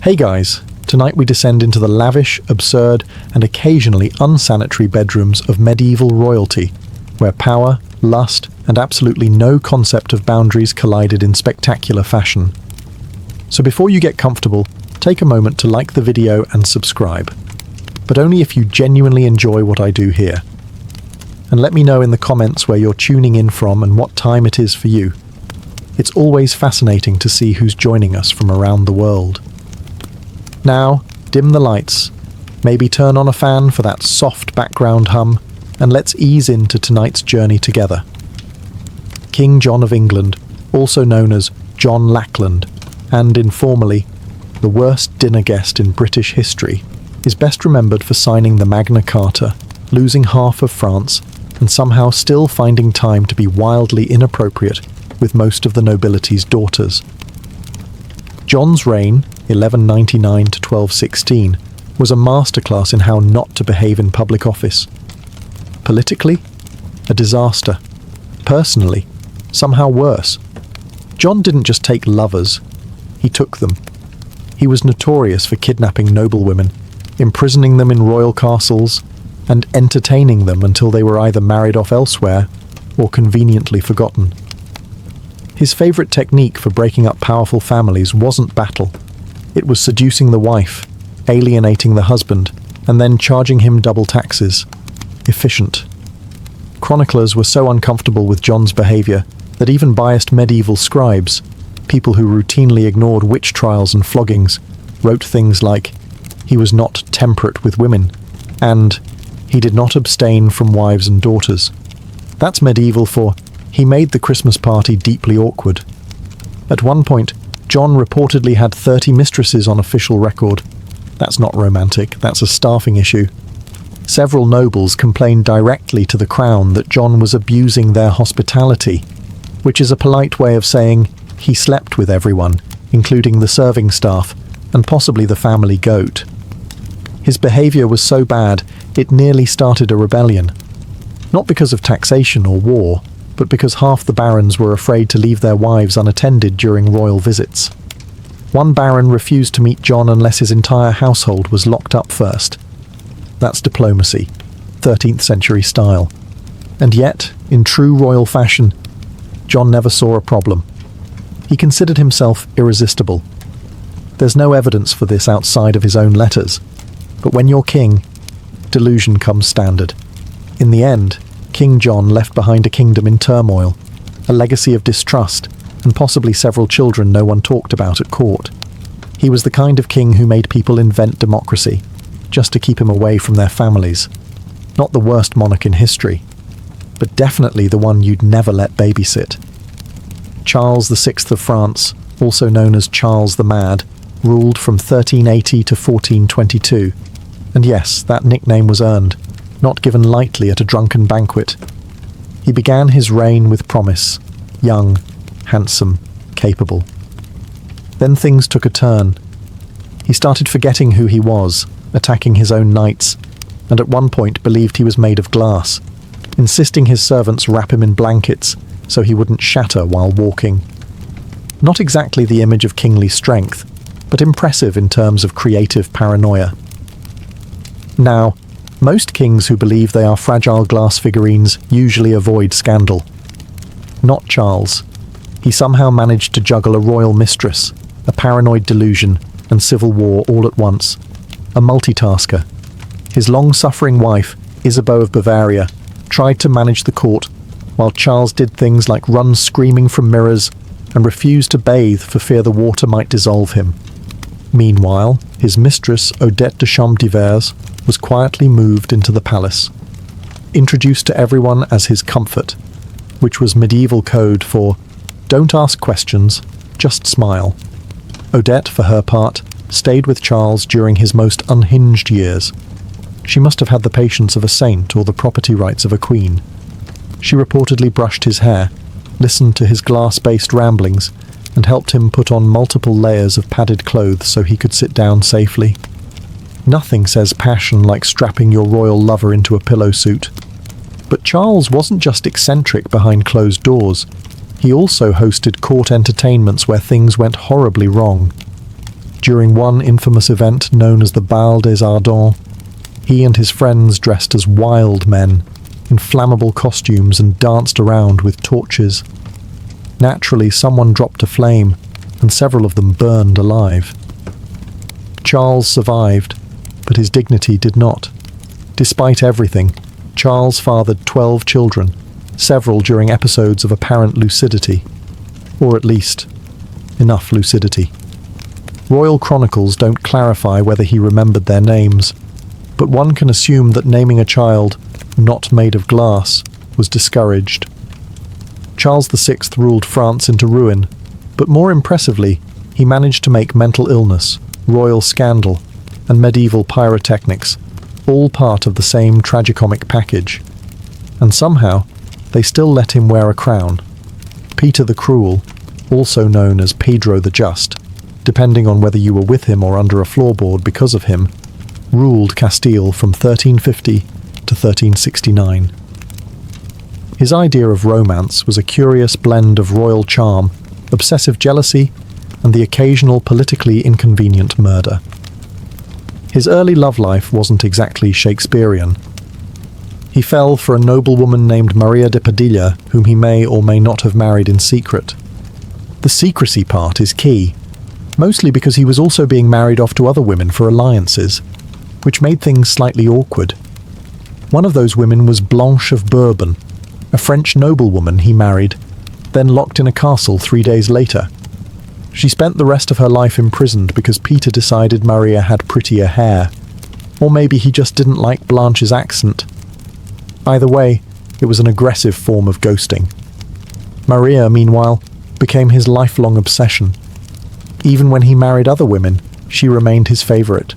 Hey guys, tonight we descend into the lavish, absurd, and occasionally unsanitary bedrooms of medieval royalty, where power, lust, and absolutely no concept of boundaries collided in spectacular fashion. So before you get comfortable, take a moment to like the video and subscribe, but only if you genuinely enjoy what I do here. And let me know in the comments where you're tuning in from and what time it is for you. It's always fascinating to see who's joining us from around the world. Now, dim the lights, maybe turn on a fan for that soft background hum, and let's ease into tonight's journey together. King John of England, also known as John Lackland, and informally, the worst dinner guest in British history, is best remembered for signing the Magna Carta, losing half of France, and somehow still finding time to be wildly inappropriate with most of the nobility's daughters. John's reign, 1199 to 1216, was a masterclass in how not to behave in public office. Politically, a disaster. Personally, somehow worse. John didn't just take lovers, he took them. He was notorious for kidnapping noblewomen, imprisoning them in royal castles, and entertaining them until they were either married off elsewhere or conveniently forgotten. His favourite technique for breaking up powerful families wasn't battle. It was seducing the wife, alienating the husband, and then charging him double taxes. Efficient. Chroniclers were so uncomfortable with John's behaviour that even biased medieval scribes, people who routinely ignored witch trials and floggings, wrote things like, "He was not temperate with women," and "He did not abstain from wives and daughters." That's medieval for, "He made the Christmas party deeply awkward." At one point, John reportedly had 30 mistresses on official record. That's not romantic, that's a staffing issue. Several nobles complained directly to the crown that John was abusing their hospitality, which is a polite way of saying he slept with everyone, including the serving staff, and possibly the family goat. His behaviour was so bad, it nearly started a rebellion. Not because of taxation or war, but because half the barons were afraid to leave their wives unattended during royal visits. One baron refused to meet John unless his entire household was locked up first. That's diplomacy, 13th century style. And yet, in true royal fashion, John never saw a problem. He considered himself irresistible. There's no evidence for this outside of his own letters, but when you're king, delusion comes standard. In the end, King John left behind a kingdom in turmoil, a legacy of distrust, and possibly several children no one talked about at court. He was the kind of king who made people invent democracy, just to keep him away from their families. Not the worst monarch in history, but definitely the one you'd never let babysit. Charles VI of France, also known as Charles the Mad, ruled from 1380 to 1422. And yes, that nickname was earned, not given lightly at a drunken banquet. He began his reign with promise, young, handsome, capable. Then things took a turn. He started forgetting who he was, attacking his own knights, and at one point believed he was made of glass, insisting his servants wrap him in blankets so he wouldn't shatter while walking. Not exactly the image of kingly strength, but impressive in terms of creative paranoia. Now, most kings who believe they are fragile glass figurines usually avoid scandal. Not Charles. He somehow managed to juggle a royal mistress, a paranoid delusion, and civil war all at once. A multitasker. His long-suffering wife, Isabeau of Bavaria, tried to manage the court, while Charles did things like run screaming from mirrors and refused to bathe for fear the water might dissolve him. Meanwhile, his mistress, Odette de Champdivers, was quietly moved into the palace, introduced to everyone as his comfort, which was medieval code for "don't ask questions, just smile." Odette, for her part, stayed with Charles during his most unhinged years. She must have had the patience of a saint or the property rights of a queen. She reportedly brushed his hair, listened to his glass-based ramblings, and helped him put on multiple layers of padded clothes so he could sit down safely. Nothing says passion like strapping your royal lover into a pillow suit. But Charles wasn't just eccentric behind closed doors. He also hosted court entertainments where things went horribly wrong. During one infamous event known as the Bal des Ardents, he and his friends dressed as wild men in flammable costumes and danced around with torches. Naturally, someone dropped a flame, and several of them burned alive. Charles survived, but his dignity did not. Despite everything, Charles fathered 12 children, several during episodes of apparent lucidity, or at least, enough lucidity. Royal chronicles don't clarify whether he remembered their names, but one can assume that naming a child not made of glass was discouraged. Charles VI ruled France into ruin, but more impressively, he managed to make mental illness, royal scandal, and medieval pyrotechnics all part of the same tragicomic package. And somehow, they still let him wear a crown. Peter the Cruel, also known as Pedro the Just, depending on whether you were with him or under a floorboard because of him, ruled Castile from 1350 to 1369. His idea of romance was a curious blend of royal charm, obsessive jealousy, and the occasional politically inconvenient murder. His early love life wasn't exactly Shakespearean. He fell for a noblewoman named Maria de Padilla, whom he may or may not have married in secret. The secrecy part is key, mostly because he was also being married off to other women for alliances, which made things slightly awkward. One of those women was Blanche of Bourbon, a French noblewoman he married, then locked in a castle 3 days later. She spent the rest of her life imprisoned because Peter decided Maria had prettier hair. Or maybe he just didn't like Blanche's accent. Either way, it was an aggressive form of ghosting. Maria, meanwhile, became his lifelong obsession. Even when he married other women, she remained his favourite.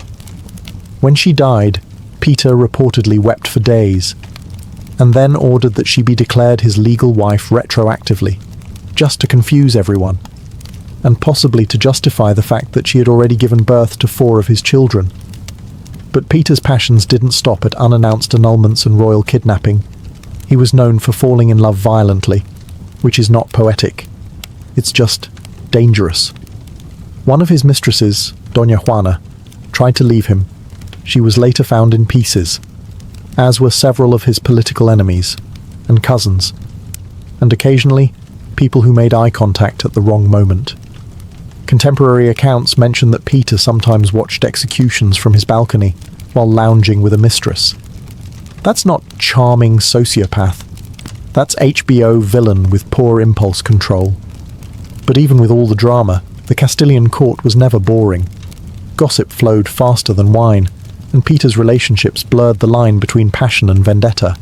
When she died, Peter reportedly wept for days, and then ordered that she be declared his legal wife retroactively, just to confuse everyone, and possibly to justify the fact that she had already given birth to 4 of his children. But Peter's passions didn't stop at unannounced annulments and royal kidnapping. He was known for falling in love violently, which is not poetic. It's just dangerous. One of his mistresses, Doña Juana, tried to leave him. She was later found in pieces, as were several of his political enemies and cousins, and occasionally people who made eye contact at the wrong moment. Contemporary accounts mention that Peter sometimes watched executions from his balcony while lounging with a mistress. That's not charming sociopath. That's HBO villain with poor impulse control. But even with all the drama, the Castilian court was never boring. Gossip flowed faster than wine, and Peter's relationships blurred the line between passion and vendetta.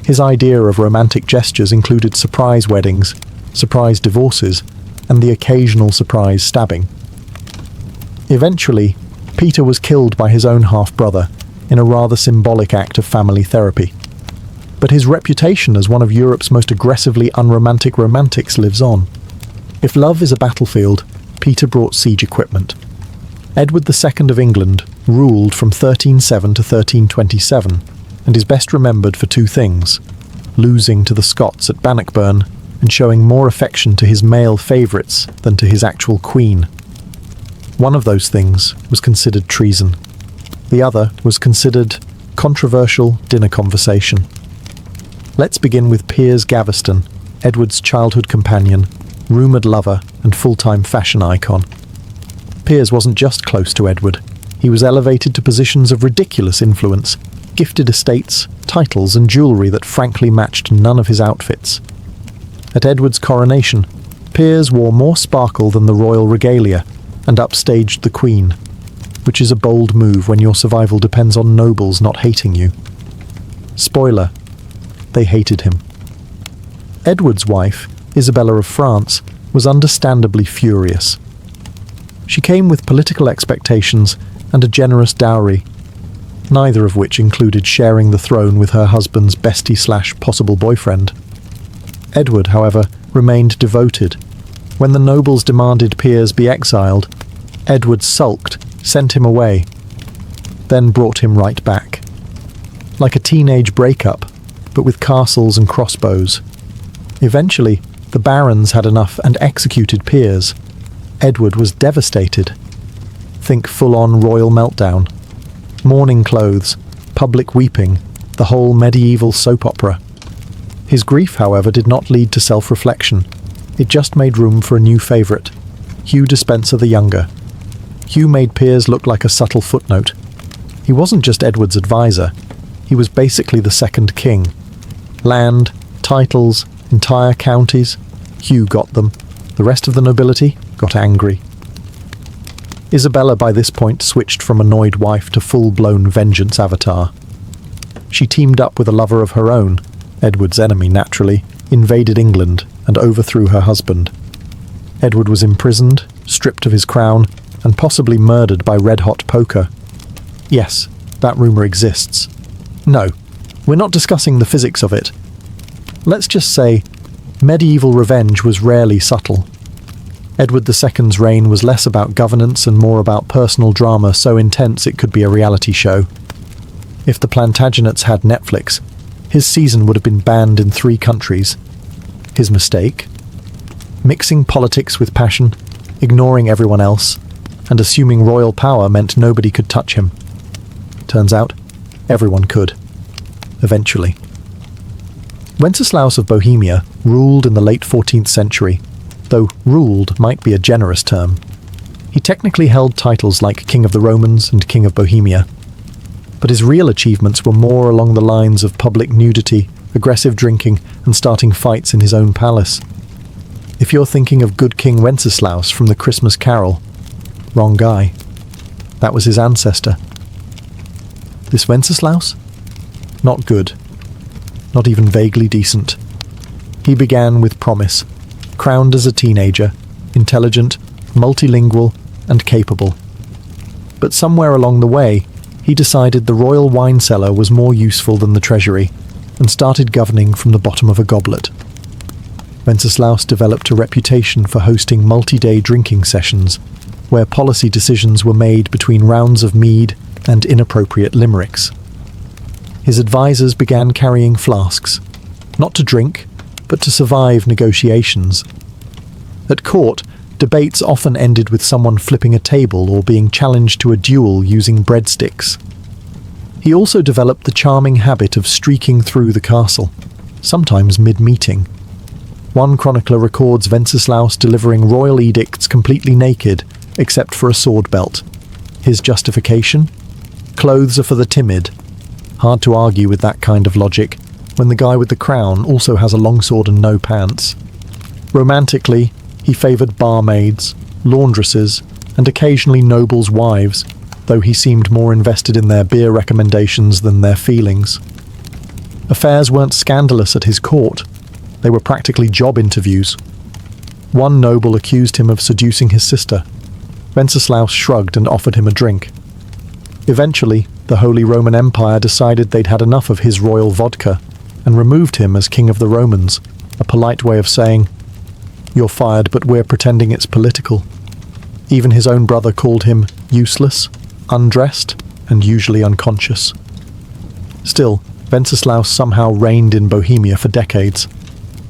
His idea of romantic gestures included surprise weddings, surprise divorces, and the occasional surprise stabbing. Eventually, Peter was killed by his own half-brother in a rather symbolic act of family therapy. But his reputation as one of Europe's most aggressively unromantic romantics lives on. If love is a battlefield, Peter brought siege equipment. Edward II of England ruled from 1307 to 1327, and is best remembered for 2 things: losing to the Scots at Bannockburn and showing more affection to his male favourites than to his actual queen. One of those things was considered treason. The other was considered controversial dinner conversation. Let's begin with Piers Gaveston, Edward's childhood companion, rumoured lover and full-time fashion icon. Piers wasn't just close to Edward. He was elevated to positions of ridiculous influence, gifted estates, titles and jewellery that frankly matched none of his outfits. At Edward's coronation, Piers wore more sparkle than the royal regalia and upstaged the Queen, which is a bold move when your survival depends on nobles not hating you. Spoiler, they hated him. Edward's wife, Isabella of France, was understandably furious. She came with political expectations and a generous dowry, neither of which included sharing the throne with her husband's bestie/possible boyfriend. Edward, however, remained devoted. When the nobles demanded Piers be exiled, Edward sulked, sent him away, then brought him right back. Like a teenage breakup, but with castles and crossbows. Eventually, the barons had enough and executed Piers. Edward was devastated. Think full-on royal meltdown. Mourning clothes, public weeping, the whole medieval soap opera. His grief, however, did not lead to self-reflection. It just made room for a new favourite, Hugh Despenser the Younger. Hugh made Piers look like a subtle footnote. He wasn't just Edward's advisor, he was basically the second king. Land, titles, entire counties, Hugh got them. The rest of the nobility got angry. Isabella by this point switched from annoyed wife to full-blown vengeance avatar. She teamed up with a lover of her own, Edward's enemy naturally, invaded England and overthrew her husband. Edward was imprisoned, stripped of his crown, and possibly murdered by red-hot poker. Yes, that rumour exists. No, we're not discussing the physics of it. Let's just say, medieval revenge was rarely subtle. Edward II's reign was less about governance and more about personal drama so intense it could be a reality show. If the Plantagenets had Netflix, his season would have been banned in 3 countries. His mistake? Mixing politics with passion, ignoring everyone else, and assuming royal power meant nobody could touch him. Turns out, everyone could. Eventually. Wenceslaus of Bohemia ruled in the late 14th century, though ruled might be a generous term. He technically held titles like King of the Romans and King of Bohemia, but his real achievements were more along the lines of public nudity, aggressive drinking, and starting fights in his own palace. If you're thinking of good King Wenceslaus from the Christmas Carol, wrong guy. That was his ancestor. This Wenceslaus? Not good. Not even vaguely decent. He began with promise, crowned as a teenager, intelligent, multilingual, and capable. But somewhere along the way, he decided the royal wine cellar was more useful than the treasury, and started governing from the bottom of a goblet. Wenceslaus developed a reputation for hosting multi-day drinking sessions, where policy decisions were made between rounds of mead and inappropriate limericks. His advisors began carrying flasks, not to drink, but to survive negotiations. At court, debates often ended with someone flipping a table or being challenged to a duel using breadsticks. He also developed the charming habit of streaking through the castle, sometimes mid-meeting. One chronicler records Wenceslaus delivering royal edicts completely naked, except for a sword belt. His justification? Clothes are for the timid. Hard to argue with that kind of logic, when the guy with the crown also has a longsword and no pants. Romantically, he favoured barmaids, laundresses, and occasionally nobles' wives, though he seemed more invested in their beer recommendations than their feelings. Affairs weren't scandalous at his court. They were practically job interviews. One noble accused him of seducing his sister. Wenceslaus shrugged and offered him a drink. Eventually, the Holy Roman Empire decided they'd had enough of his royal vodka and removed him as King of the Romans, a polite way of saying, "You're fired, but we're pretending it's political." Even his own brother called him useless, undressed, and usually unconscious. Still, Wenceslaus somehow reigned in Bohemia for decades.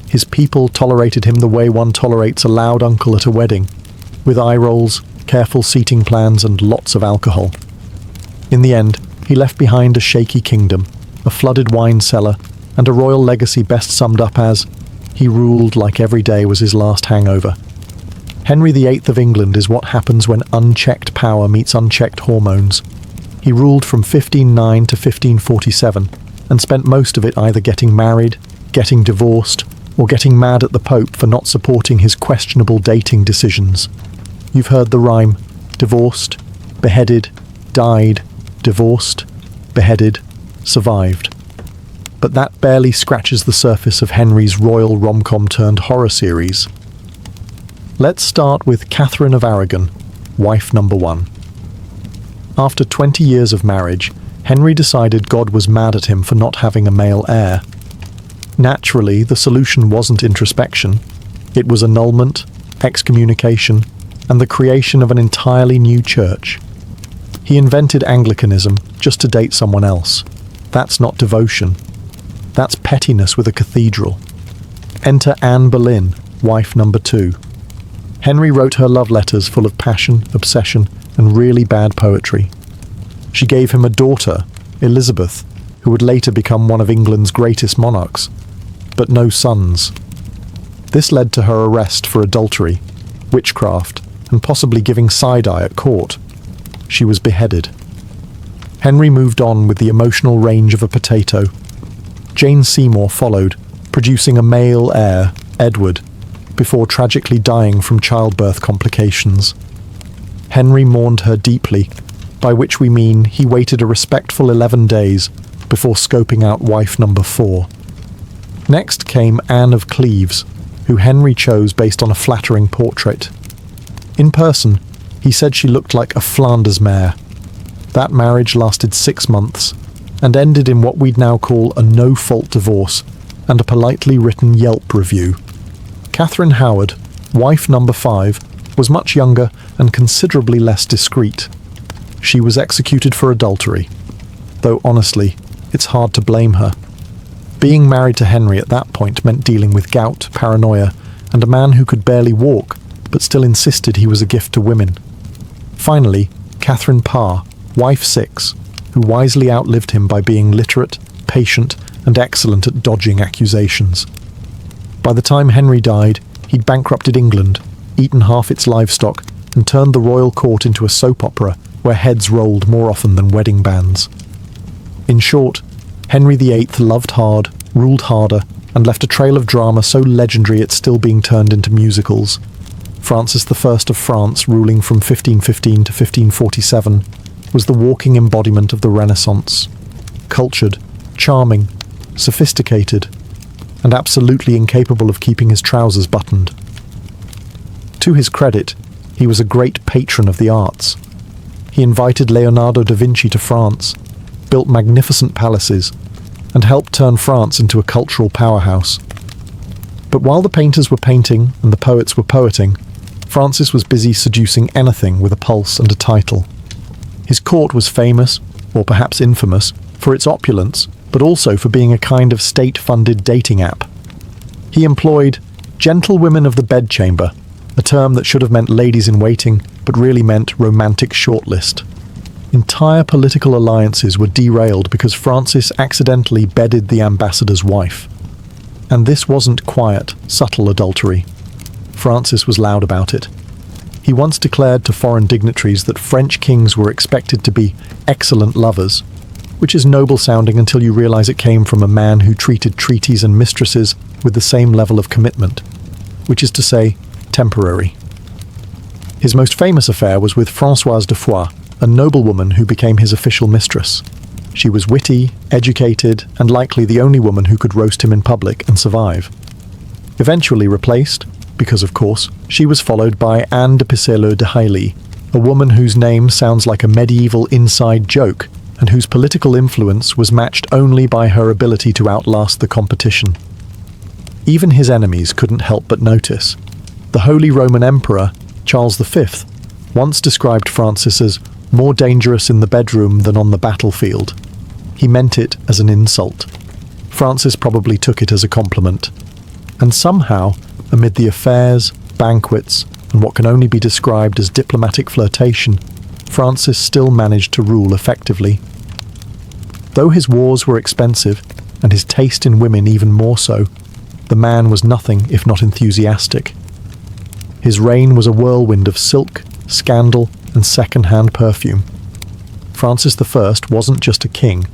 His people tolerated him the way one tolerates a loud uncle at a wedding, with eye rolls, careful seating plans, and lots of alcohol. In the end, he left behind a shaky kingdom, a flooded wine cellar, and a royal legacy best summed up as, he ruled like every day was his last hangover. Henry VIII of England is what happens when unchecked power meets unchecked hormones. He ruled from 1509 to 1547, and spent most of it either getting married, getting divorced, or getting mad at the Pope for not supporting his questionable dating decisions. You've heard the rhyme, divorced, beheaded, died, divorced, beheaded, survived. But that barely scratches the surface of Henry's royal rom-com turned horror series. Let's start with Catherine of Aragon, wife number 1. After 20 years of marriage, Henry decided God was mad at him for not having a male heir. Naturally, the solution wasn't introspection. It was annulment, excommunication, and the creation of an entirely new church. He invented Anglicanism just to date someone else. That's not devotion. That's pettiness with a cathedral. Enter Anne Boleyn, wife number 2. Henry wrote her love letters full of passion, obsession, and really bad poetry. She gave him a daughter, Elizabeth, who would later become one of England's greatest monarchs, but no sons. This led to her arrest for adultery, witchcraft, and possibly giving side-eye at court. She was beheaded. Henry moved on with the emotional range of a potato. Jane Seymour followed, producing a male heir, Edward, before tragically dying from childbirth complications. Henry mourned her deeply, by which we mean he waited a respectful 11 days before scoping out wife number 4. Next came Anne of Cleves, who Henry chose based on a flattering portrait. In person, he said she looked like a Flanders mare. That marriage lasted 6 months and ended in what we'd now call a no-fault divorce and a politely written Yelp review. Catherine Howard, wife number 5, was much younger and considerably less discreet. She was executed for adultery, though honestly, it's hard to blame her. Being married to Henry at that point meant dealing with gout, paranoia, and a man who could barely walk, but still insisted he was a gift to women. Finally, Catherine Parr, wife 6, who wisely outlived him by being literate, patient, and excellent at dodging accusations. By the time Henry died, he'd bankrupted England, eaten half its livestock, and turned the royal court into a soap opera where heads rolled more often than wedding bands. In short, Henry VIII loved hard, ruled harder, and left a trail of drama so legendary it's still being turned into musicals. Francis I of France, ruling from 1515 to 1547, was the walking embodiment of the Renaissance. Cultured, charming, sophisticated, and absolutely incapable of keeping his trousers buttoned. To his credit, he was a great patron of the arts. He invited Leonardo da Vinci to France, built magnificent palaces, and helped turn France into a cultural powerhouse. But while the painters were painting and the poets were poeting, Francis was busy seducing anything with a pulse and a title. His court was famous, or perhaps infamous, for its opulence, but also for being a kind of state-funded dating app. He employed gentlewomen of the bedchamber, a term that should have meant ladies-in-waiting, but really meant romantic shortlist. Entire political alliances were derailed because Francis accidentally bedded the ambassador's wife. And this wasn't quiet, subtle adultery. Francis was loud about it. He once declared to foreign dignitaries that French kings were expected to be excellent lovers, which is noble-sounding until you realize it came from a man who treated treaties and mistresses with the same level of commitment, which is to say, temporary. His most famous affair was with Françoise de Foix, a noblewoman who became his official mistress. She was witty, educated, and likely the only woman who could roast him in public and survive. Eventually replaced, because of course, she was followed by Anne de Pisseleu de Hailly, a woman whose name sounds like a medieval inside joke, and whose political influence was matched only by her ability to outlast the competition. Even his enemies couldn't help but notice. The Holy Roman Emperor, Charles V, once described Francis as more dangerous in the bedroom than on the battlefield. He meant it as an insult. Francis probably took it as a compliment. And somehow, amid the affairs, banquets, and what can only be described as diplomatic flirtation, Francis still managed to rule effectively. Though his wars were expensive, and his taste in women even more so, the man was nothing if not enthusiastic. His reign was a whirlwind of silk, scandal, and second-hand perfume. Francis I wasn't just a king,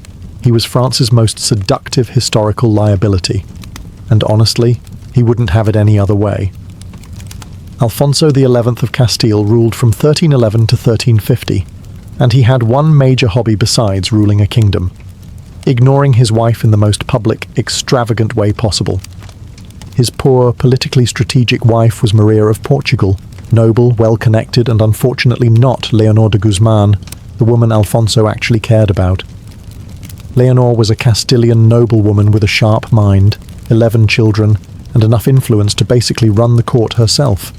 he was France's most seductive historical liability. And honestly, he wouldn't have it any other way. Alfonso XI of Castile ruled from 1311 to 1350, and he had one major hobby besides ruling a kingdom: ignoring his wife in the most public, extravagant way possible. His poor, politically strategic wife was Maria of Portugal, noble, well-connected, and unfortunately not Leonor de Guzman, the woman Alfonso actually cared about. Leonor was a Castilian noblewoman with a sharp mind, 11 children, and enough influence to basically run the court herself.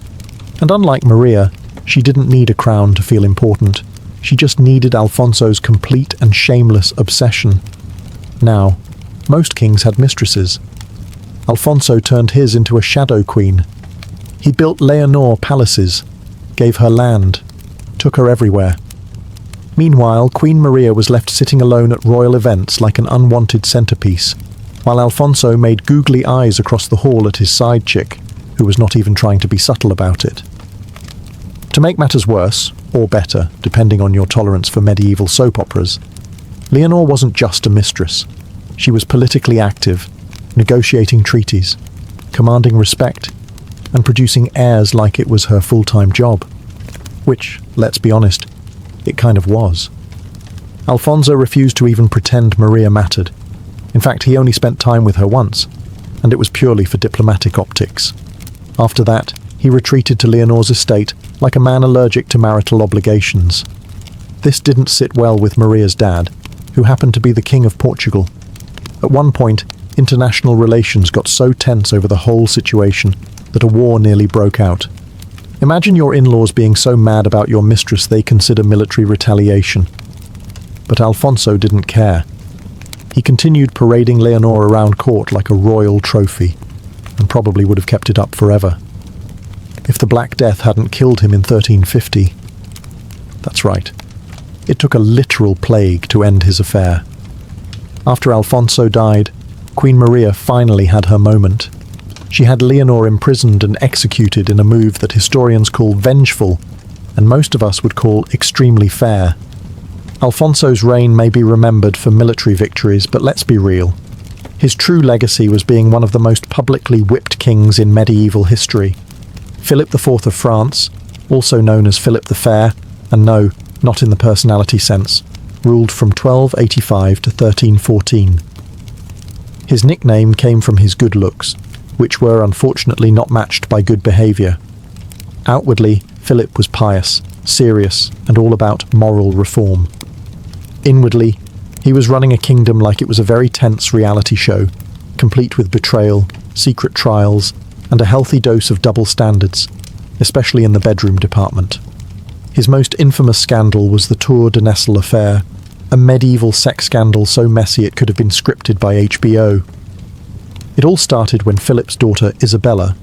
And unlike Maria, she didn't need a crown to feel important. She just needed Alfonso's complete and shameless obsession. Now, most kings had mistresses. Alfonso turned his into a shadow queen. He built Leonor palaces, gave her land, took her everywhere. Meanwhile, Queen Maria was left sitting alone at royal events like an unwanted centerpiece, while Alfonso made googly eyes across the hall at his side chick, who was not even trying to be subtle about it. To make matters worse, or better, depending on your tolerance for medieval soap operas, Leonor wasn't just a mistress. She was politically active, negotiating treaties, commanding respect, and producing heirs like it was her full-time job. Which, let's be honest, it kind of was. Alfonso refused to even pretend Maria mattered. In fact, he only spent time with her once, and it was purely for diplomatic optics. After that, he retreated to Leonor's estate like a man allergic to marital obligations. This didn't sit well with Maria's dad, who happened to be the King of Portugal. At one point, international relations got so tense over the whole situation that a war nearly broke out. Imagine your in-laws being so mad about your mistress they consider military retaliation. But Alfonso didn't care. He continued parading Leonor around court like a royal trophy, and probably would have kept it up forever. If the Black Death hadn't killed him in 1350. That's right. It took a literal plague to end his affair. After Alfonso died, Queen Maria finally had her moment. She had Leonor imprisoned and executed in a move that historians call vengeful, and most of us would call extremely fair. Alfonso's reign may be remembered for military victories, but let's be real. His true legacy was being one of the most publicly whipped kings in medieval history. Philip IV of France, also known as Philip the Fair, and no, not in the personality sense, ruled from 1285 to 1314. His nickname came from his good looks, which were unfortunately not matched by good behaviour. Outwardly, Philip was pious, serious, and all about moral reform. Inwardly, he was running a kingdom like it was a very tense reality show, complete with betrayal, secret trials, and a healthy dose of double standards, especially in the bedroom department. His most infamous scandal was the Tour de Nesle affair, a medieval sex scandal so messy it could have been scripted by HBO. It all started when Philip's daughter Isabella,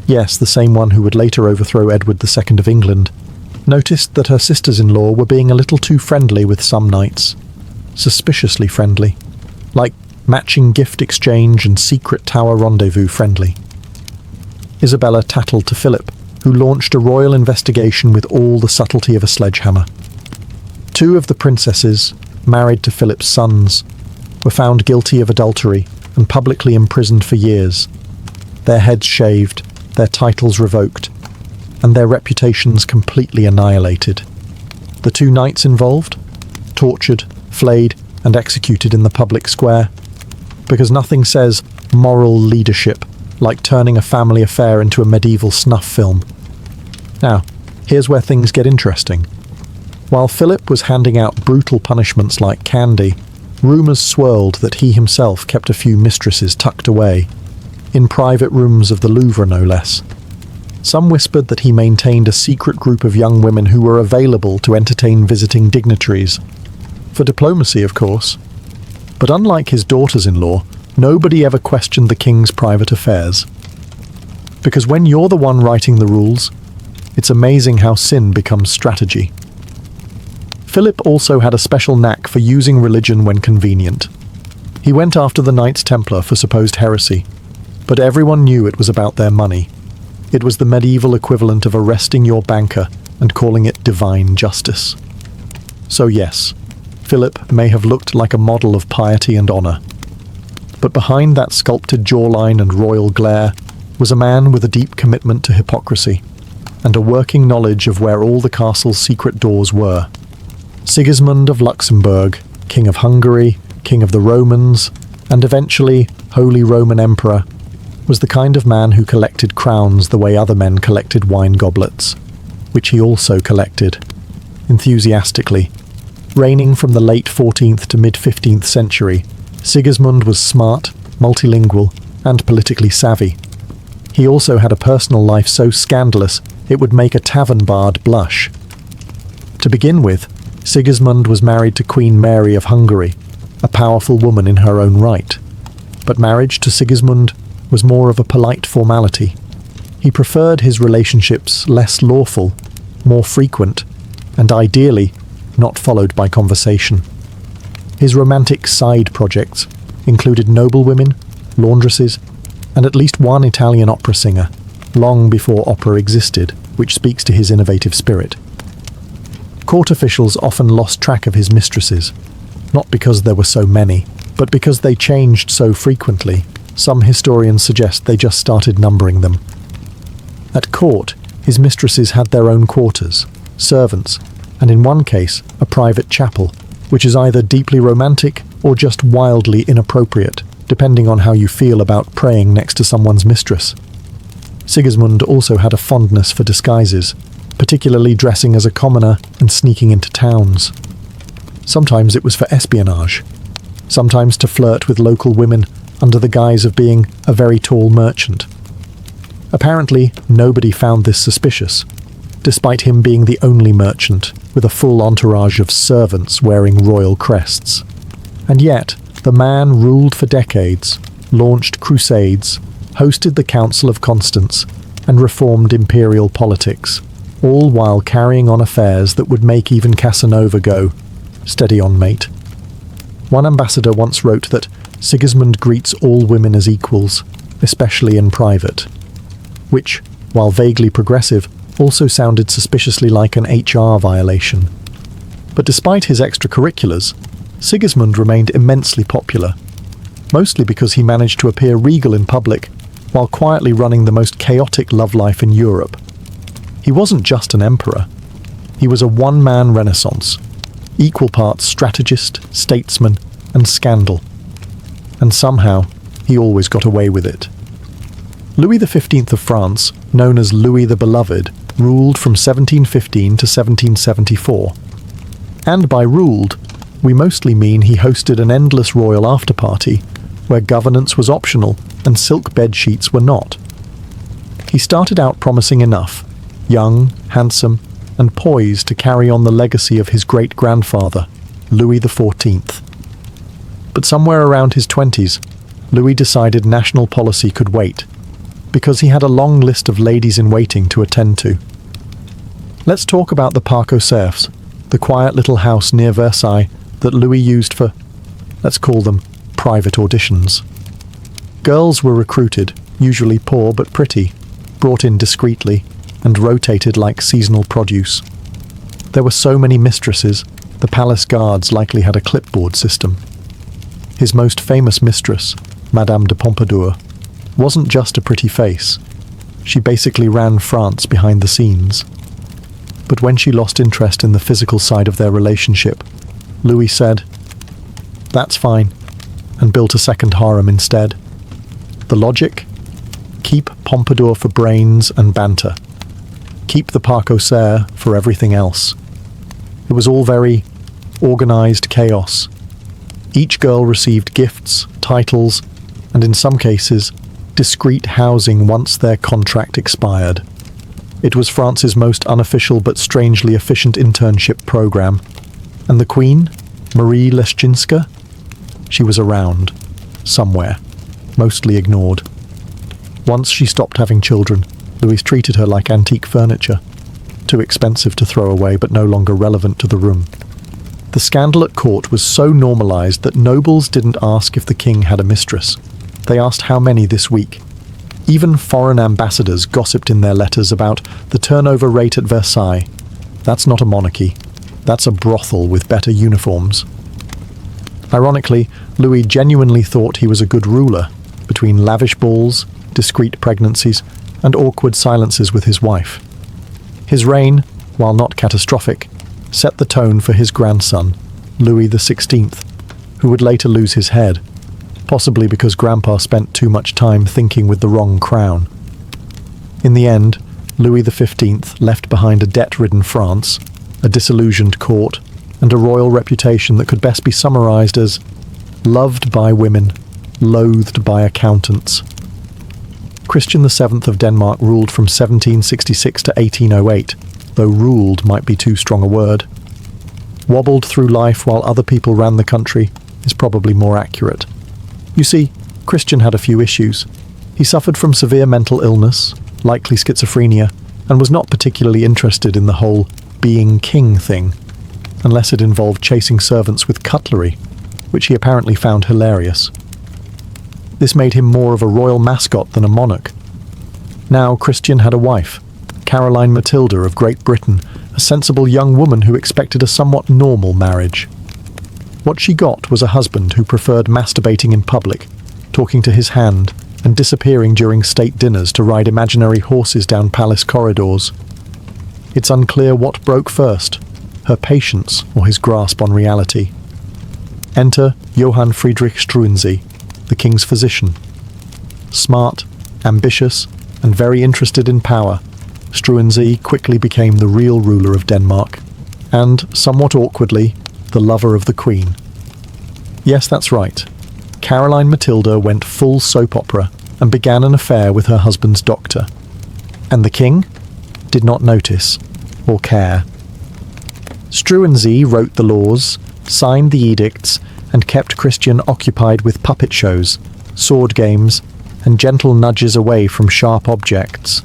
yes, the same one who would later overthrow Edward II of England, noticed that her sisters-in-law were being a little too friendly with some knights. Suspiciously friendly. Like matching gift exchange and secret tower rendezvous friendly. Isabella tattled to Philip, who launched a royal investigation with all the subtlety of a sledgehammer. 2 of the princesses, married to Philip's sons, were found guilty of adultery and publicly imprisoned for years, their heads shaved, their titles revoked, and their reputations completely annihilated. The 2 knights involved? Tortured, flayed, and executed in the public square. Because nothing says moral leadership like turning a family affair into a medieval snuff film. Now, here's where things get interesting. While Philip was handing out brutal punishments like candy, rumours swirled that he himself kept a few mistresses tucked away, in private rooms of the Louvre no less. Some whispered that he maintained a secret group of young women who were available to entertain visiting dignitaries. For diplomacy, of course. But unlike his daughters-in-law, nobody ever questioned the king's private affairs. Because when you're the one writing the rules, it's amazing how sin becomes strategy. Philip also had a special knack for using religion when convenient. He went after the Knights Templar for supposed heresy, but everyone knew it was about their money. It was the medieval equivalent of arresting your banker and calling it divine justice. So yes, Philip may have looked like a model of piety and honour. But behind that sculpted jawline and royal glare was a man with a deep commitment to hypocrisy, and a working knowledge of where all the castle's secret doors were. Sigismund of Luxembourg, King of Hungary, King of the Romans, and eventually Holy Roman Emperor, was the kind of man who collected crowns the way other men collected wine goblets, which he also collected, enthusiastically. Reigning from the late 14th to mid-15th century, Sigismund was smart, multilingual, and politically savvy. He also had a personal life so scandalous it would make a tavern bard blush. To begin with, Sigismund was married to Queen Mary of Hungary, a powerful woman in her own right. But marriage to Sigismund was more of a polite formality. He preferred his relationships less lawful, more frequent, and ideally, not followed by conversation. His romantic side projects included noblewomen, laundresses, and at least one Italian opera singer, long before opera existed, which speaks to his innovative spirit. Court officials often lost track of his mistresses, not because there were so many, but because they changed so frequently. Some historians suggest they just started numbering them. At court, his mistresses had their own quarters, servants, and in one case, a private chapel, which is either deeply romantic or just wildly inappropriate, depending on how you feel about praying next to someone's mistress. Sigismund also had a fondness for disguises, particularly dressing as a commoner and sneaking into towns. Sometimes it was for espionage, sometimes to flirt with local women under the guise of being a very tall merchant. Apparently, nobody found this suspicious, despite him being the only merchant with a full entourage of servants wearing royal crests. And yet, the man ruled for decades, launched crusades, hosted the Council of Constance, and reformed imperial politics, all while carrying on affairs that would make even Casanova go, "Steady on, mate." One ambassador once wrote that Sigismund greets all women as equals, especially in private, which, while vaguely progressive, also sounded suspiciously like an HR violation. But despite his extracurriculars, Sigismund remained immensely popular, mostly because he managed to appear regal in public while quietly running the most chaotic love life in Europe. He wasn't just an emperor. He was a one-man renaissance, equal parts strategist, statesman, and scandal. And somehow, he always got away with it. Louis XV of France, known as Louis the Beloved, ruled from 1715 to 1774. And by ruled, we mostly mean he hosted an endless royal after-party where governance was optional and silk bed sheets were not. He started out promising enough, young, handsome, and poised to carry on the legacy of his great-grandfather, Louis XIV. But somewhere around his 20s, Louis decided national policy could wait, because he had a long list of ladies-in-waiting to attend to. Let's talk about the Parc aux Cerfs, the quiet little house near Versailles that Louis used for, let's call them, private auditions. Girls were recruited, usually poor but pretty, brought in discreetly, and rotated like seasonal produce. There were so many mistresses, the palace guards likely had a clipboard system. His most famous mistress, Madame de Pompadour, wasn't just a pretty face. She basically ran France behind the scenes. But when she lost interest in the physical side of their relationship, Louis said, "That's fine," and built a second harem instead. The logic? Keep Pompadour for brains and banter. Keep the Parc aux Cerfs for everything else. It was all very organized chaos. Each girl received gifts, titles, and in some cases, discreet housing once their contract expired. It was France's most unofficial but strangely efficient internship program. And the Queen, Marie Leszczyńska? She was around, somewhere, mostly ignored. Once she stopped having children, Louis treated her like antique furniture, too expensive to throw away but no longer relevant to the room. The scandal at court was so normalized that nobles didn't ask if the king had a mistress. They asked how many this week. Even foreign ambassadors gossiped in their letters about the turnover rate at Versailles. That's not a monarchy. That's a brothel with better uniforms. Ironically, Louis genuinely thought he was a good ruler, between lavish balls, discreet pregnancies, and awkward silences with his wife. His reign, while not catastrophic, set the tone for his grandson, Louis XVI, who would later lose his head, possibly because Grandpa spent too much time thinking with the wrong crown. In the end, Louis XV left behind a debt-ridden France, a disillusioned court, and a royal reputation that could best be summarized as loved by women, loathed by accountants. Christian VII of Denmark ruled from 1766 to 1808, though ruled might be too strong a word. Wobbled through life while other people ran the country is probably more accurate. You see, Christian had a few issues. He suffered from severe mental illness, likely schizophrenia, and was not particularly interested in the whole being king thing, unless it involved chasing servants with cutlery, which he apparently found hilarious. This made him more of a royal mascot than a monarch. Now Christian had a wife, Caroline Matilda of Great Britain, a sensible young woman who expected a somewhat normal marriage. What she got was a husband who preferred masturbating in public, talking to his hand, and disappearing during state dinners to ride imaginary horses down palace corridors. It's unclear what broke first, her patience or his grasp on reality. Enter Johann Friedrich Struensee, the king's physician. Smart, ambitious, and very interested in power, Struensee quickly became the real ruler of Denmark, and, somewhat awkwardly, the lover of the queen. Yes, that's right. Caroline Matilda went full soap opera and began an affair with her husband's doctor. And the king did not notice or care. Struensee wrote the laws, signed the edicts, and kept Christian occupied with puppet shows, sword games, and gentle nudges away from sharp objects.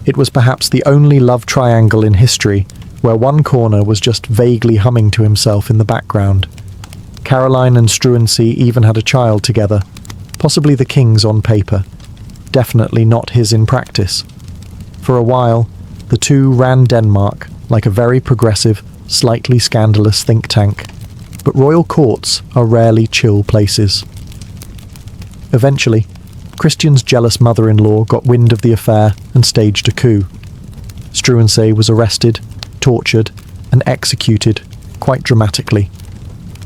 It was perhaps the only love triangle in history where one corner was just vaguely humming to himself in the background. Caroline and Struensee even had a child together, possibly the king's on paper, definitely not his in practice. For a while, the two ran Denmark like a very progressive, slightly scandalous think tank, but royal courts are rarely chill places. Eventually, Christian's jealous mother-in-law got wind of the affair and staged a coup. Struensee was arrested, tortured, and executed, quite dramatically,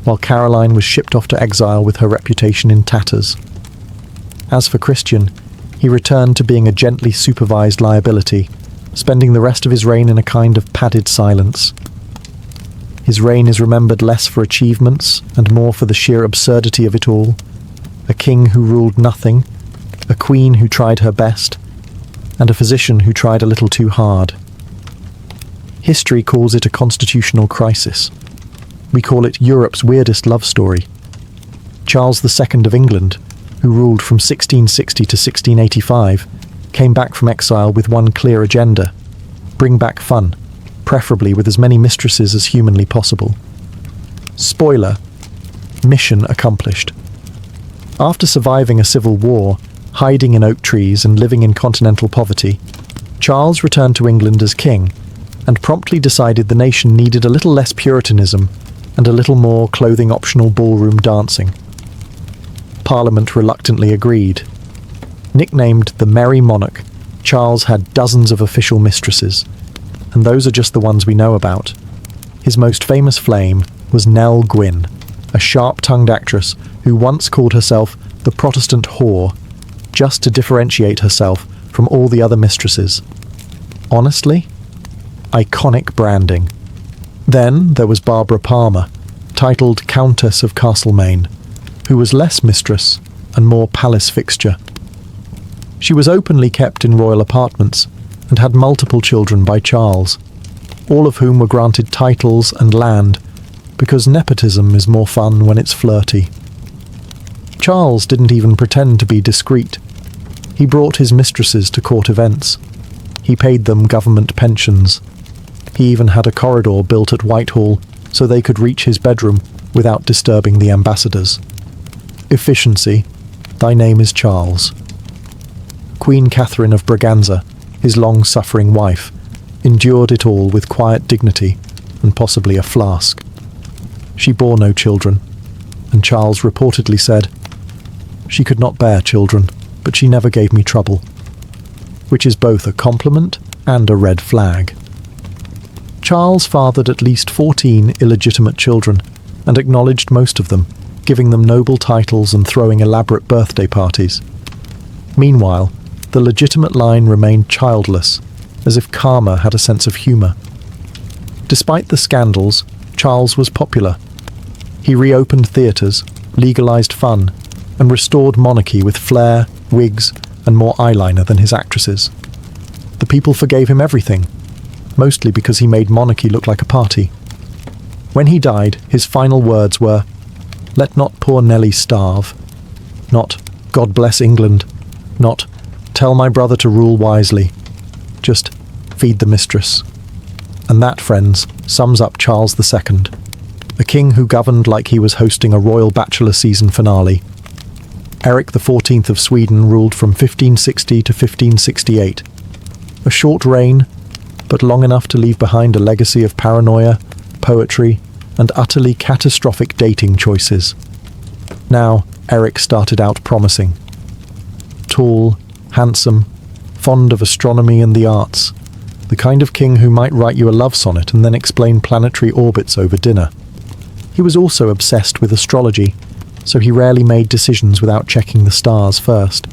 while Caroline was shipped off to exile with her reputation in tatters. As for Christian, he returned to being a gently supervised liability, spending the rest of his reign in a kind of padded silence. His reign is remembered less for achievements and more for the sheer absurdity of it all. A king who ruled nothing, a queen who tried her best, and a physician who tried a little too hard. History calls it a constitutional crisis. We call it Europe's weirdest love story. Charles II of England, who ruled from 1660 to 1685, came back from exile with one clear agenda: bring back fun, preferably with as many mistresses as humanly possible. Spoiler: mission accomplished. After surviving a civil war, hiding in oak trees and living in continental poverty, Charles returned to England as king, and promptly decided the nation needed a little less puritanism and a little more clothing-optional ballroom dancing. Parliament reluctantly agreed. Nicknamed the Merry Monarch, Charles had dozens of official mistresses, and those are just the ones we know about. His most famous flame was Nell Gwyn, a sharp-tongued actress who once called herself the Protestant whore, just to differentiate herself from all the other mistresses. Honestly, iconic branding. Then there was Barbara Palmer, titled Countess of Castlemaine, who was less mistress and more palace fixture. She was openly kept in royal apartments and had multiple children by Charles, all of whom were granted titles and land, because nepotism is more fun when it's flirty. Charles didn't even pretend to be discreet. He brought his mistresses to court events. He paid them government pensions. He even had a corridor built at Whitehall so they could reach his bedroom without disturbing the ambassadors. Efficiency. Thy name is Charles. Queen Catherine of Braganza, his long-suffering wife, endured it all with quiet dignity and possibly a flask. She bore no children, and Charles reportedly said, "She could not bear children, but she never gave me trouble," which is both a compliment and a red flag. Charles fathered at least 14 illegitimate children, and acknowledged most of them, giving them noble titles and throwing elaborate birthday parties. Meanwhile, the legitimate line remained childless, as if karma had a sense of humour. Despite the scandals, Charles was popular. He reopened theatres, legalised fun, and restored monarchy with flair, wigs, and more eyeliner than his actresses. The people forgave him everything, mostly because he made monarchy look like a party. When he died, his final words were, "Let not poor Nelly starve," not "God bless England," not "Tell my brother to rule wisely," just "Feed the mistress." And that, friends, sums up Charles II, a king who governed like he was hosting a royal bachelor season finale. Eric XIV of Sweden ruled from 1560 to 1568. A short reign, but long enough to leave behind a legacy of paranoia, poetry, and utterly catastrophic dating choices. Now, Eric started out promising. Tall, handsome, fond of astronomy and the arts, the kind of king who might write you a love sonnet and then explain planetary orbits over dinner. He was also obsessed with astrology, so he rarely made decisions without checking the stars first.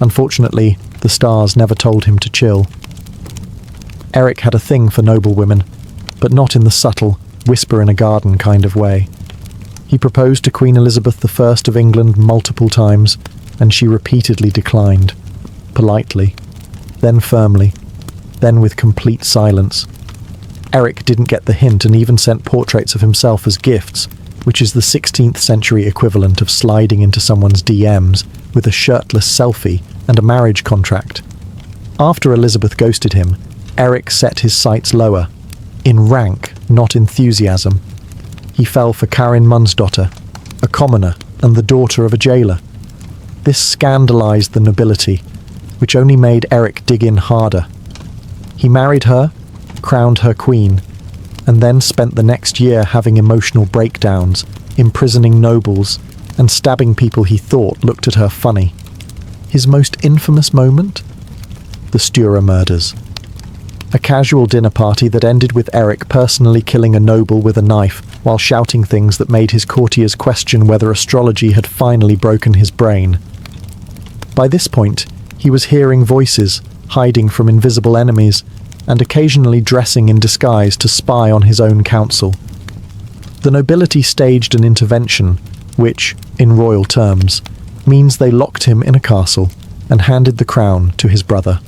Unfortunately, the stars never told him to chill. Eric had a thing for noble women, but not in the subtle, whisper in a garden kind of way. He proposed to Queen Elizabeth I of England multiple times, and she repeatedly declined. Politely, then firmly, then with complete silence. Eric didn't get the hint and even sent portraits of himself as gifts, which is the 16th century equivalent of sliding into someone's DMs with a shirtless selfie and a marriage contract. After Elizabeth ghosted him, Eric set his sights lower, in rank, not enthusiasm. He fell for Karin Mundsdotter, a commoner and the daughter of a jailer. This scandalized the nobility, which only made Eric dig in harder. He married her, crowned her queen, and then spent the next year having emotional breakdowns, imprisoning nobles, and stabbing people he thought looked at her funny. His most infamous moment? The Stura murders. A casual dinner party that ended with Eric personally killing a noble with a knife while shouting things that made his courtiers question whether astrology had finally broken his brain. By this point, he was hearing voices, hiding from invisible enemies, and occasionally dressing in disguise to spy on his own council. The nobility staged an intervention, which, in royal terms, means they locked him in a castle and handed the crown to his brother.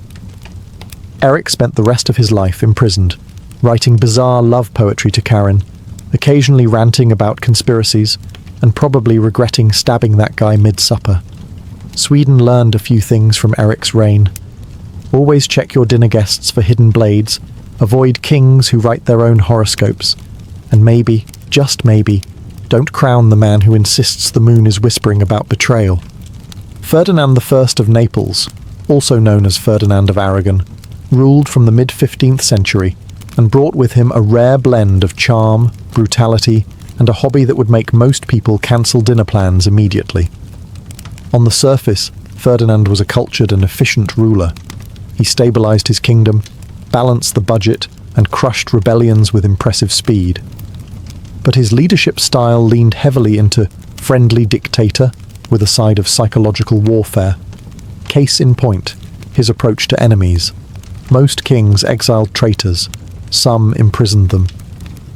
Eric spent the rest of his life imprisoned, writing bizarre love poetry to Karin, occasionally ranting about conspiracies, and probably regretting stabbing that guy mid-supper. Sweden learned a few things from Eric's reign. Always check your dinner guests for hidden blades, avoid kings who write their own horoscopes, and maybe, just maybe, don't crown the man who insists the moon is whispering about betrayal. Ferdinand I of Naples, also known as Ferdinand of Aragon, ruled from the mid-15th century and brought with him a rare blend of charm, brutality, and a hobby that would make most people cancel dinner plans immediately. On the surface, Ferdinand was a cultured and efficient ruler. He stabilized his kingdom, balanced the budget, and crushed rebellions with impressive speed. But his leadership style leaned heavily into friendly dictator with a side of psychological warfare. Case in point, his approach to enemies. Most kings exiled traitors, some imprisoned them.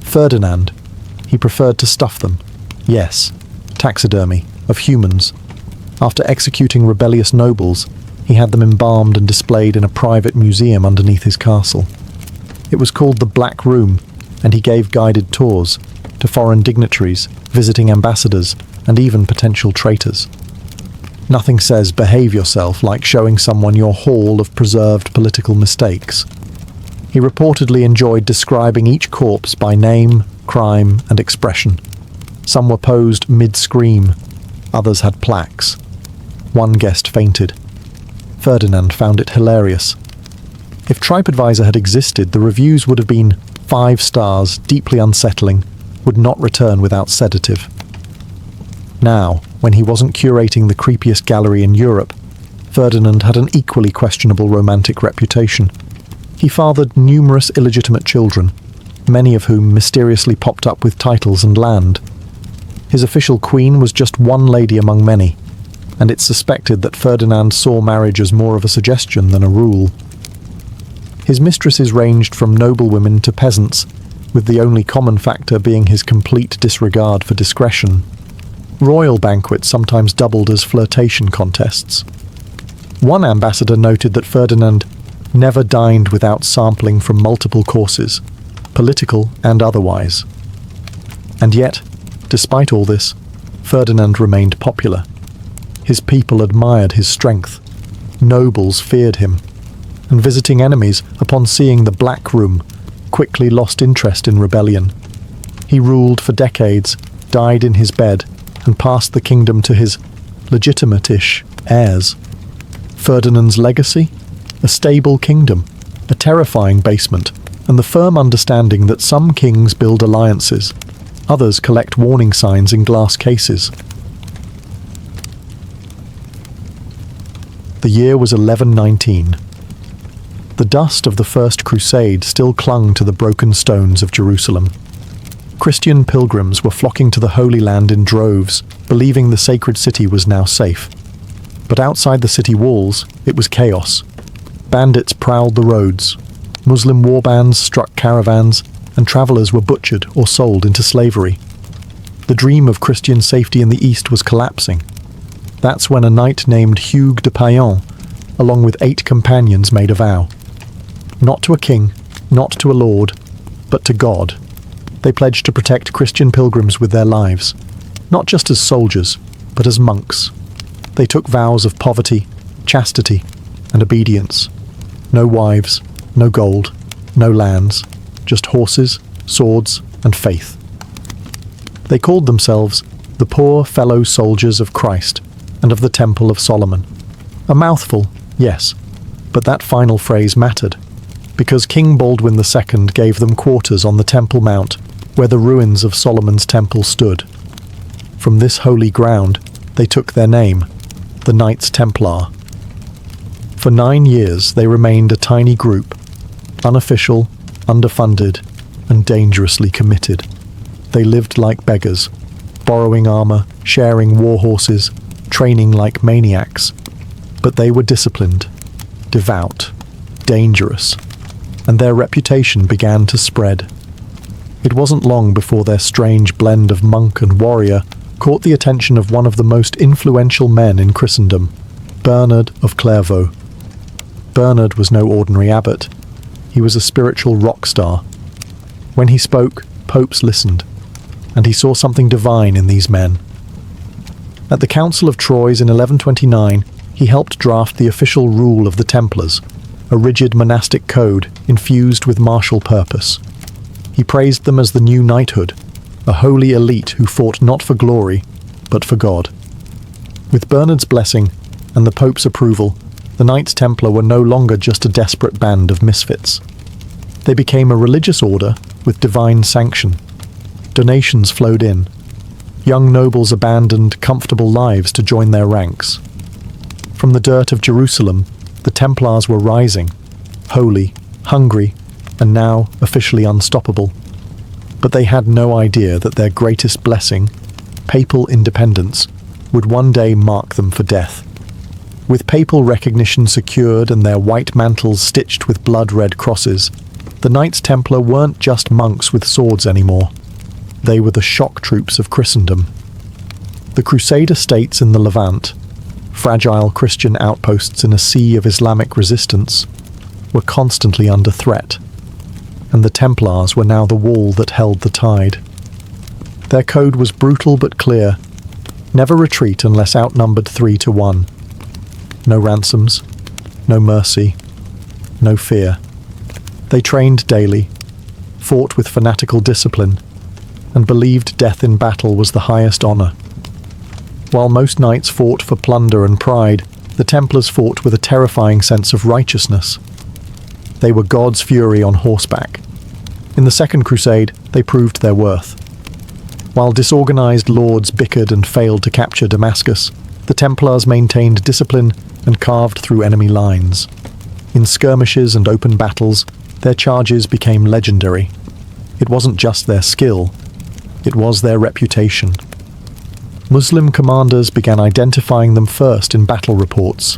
Ferdinand, he preferred to stuff them. Yes, taxidermy, of humans. After executing rebellious nobles, he had them embalmed and displayed in a private museum underneath his castle. It was called the Black Room, and he gave guided tours to foreign dignitaries, visiting ambassadors, and even potential traitors. Nothing says behave yourself like showing someone your haul of preserved political mistakes. He reportedly enjoyed describing each corpse by name, crime, and expression. Some were posed mid-scream, others had plaques. One guest fainted. Ferdinand found it hilarious. If TripAdvisor had existed, the reviews would have been 5 stars, deeply unsettling, would not return without sedative. Now, when he wasn't curating the creepiest gallery in Europe, Ferdinand had an equally questionable romantic reputation. He fathered numerous illegitimate children, many of whom mysteriously popped up with titles and land. His official queen was just one lady among many, and it's suspected that Ferdinand saw marriage as more of a suggestion than a rule. His mistresses ranged from noblewomen to peasants, with the only common factor being his complete disregard for discretion. Royal banquets sometimes doubled as flirtation contests. One ambassador noted that Ferdinand never dined without sampling from multiple courses, political and otherwise. And yet, despite all this, Ferdinand remained popular. His people admired his strength. Nobles feared him. And visiting enemies, upon seeing the Black Room, quickly lost interest in rebellion. He ruled for decades, died in his bed, and passed the kingdom to his legitimate-ish heirs. Ferdinand's legacy? A stable kingdom, a terrifying basement, and the firm understanding that some kings build alliances, others collect warning signs in glass cases. The year was 1119. The dust of the First Crusade still clung to the broken stones of Jerusalem. Christian pilgrims were flocking to the Holy Land in droves, believing the sacred city was now safe. But outside the city walls, it was chaos. Bandits prowled the roads, Muslim warbands struck caravans, and travelers were butchered or sold into slavery. The dream of Christian safety in the East was collapsing. That's when a knight named Hugues de Payan, along with 8 companions, made a vow. Not to a king, not to a lord, but to God. They pledged to protect Christian pilgrims with their lives, not just as soldiers, but as monks. They took vows of poverty, chastity, and obedience. No wives, no gold, no lands, just horses, swords, and faith. They called themselves the Poor Fellow Soldiers of Christ and of the Temple of Solomon. A mouthful, yes, but that final phrase mattered, because King Baldwin II gave them quarters on the Temple Mount, where the ruins of Solomon's temple stood. From this holy ground, they took their name, the Knights Templar. For 9 years, they remained a tiny group, unofficial, underfunded, and dangerously committed. They lived like beggars, borrowing armor, sharing war horses, training like maniacs. But they were disciplined, devout, dangerous, and their reputation began to spread. It wasn't long before their strange blend of monk and warrior caught the attention of one of the most influential men in Christendom, Bernard of Clairvaux. Bernard was no ordinary abbot. He was a spiritual rock star. When he spoke, popes listened, and he saw something divine in these men. At the Council of Troyes in 1129, he helped draft the official rule of the Templars, a rigid monastic code infused with martial purpose. He praised them as the new knighthood, a holy elite who fought not for glory, but for God. With Bernard's blessing and the Pope's approval, the Knights Templar were no longer just a desperate band of misfits. They became a religious order with divine sanction. Donations flowed in. Young nobles abandoned comfortable lives to join their ranks. From the dirt of Jerusalem, the Templars were rising, holy, hungry, and now officially unstoppable. But they had no idea that their greatest blessing, papal independence, would one day mark them for death. With papal recognition secured and their white mantles stitched with blood-red crosses, the Knights Templar weren't just monks with swords anymore. They were the shock troops of Christendom. The Crusader states in the Levant, fragile Christian outposts in a sea of Islamic resistance, were constantly under threat, and the Templars were now the wall that held the tide. Their code was brutal but clear: never retreat unless outnumbered 3-1. No ransoms, no mercy, no fear. They trained daily, fought with fanatical discipline, and believed death in battle was the highest honor. While most knights fought for plunder and pride, the Templars fought with a terrifying sense of righteousness. They were God's fury on horseback. In the Second Crusade, they proved their worth. While disorganized lords bickered and failed to capture Damascus, the Templars maintained discipline and carved through enemy lines. In skirmishes and open battles, their charges became legendary. It wasn't just their skill, it was their reputation. Muslim commanders began identifying them first in battle reports.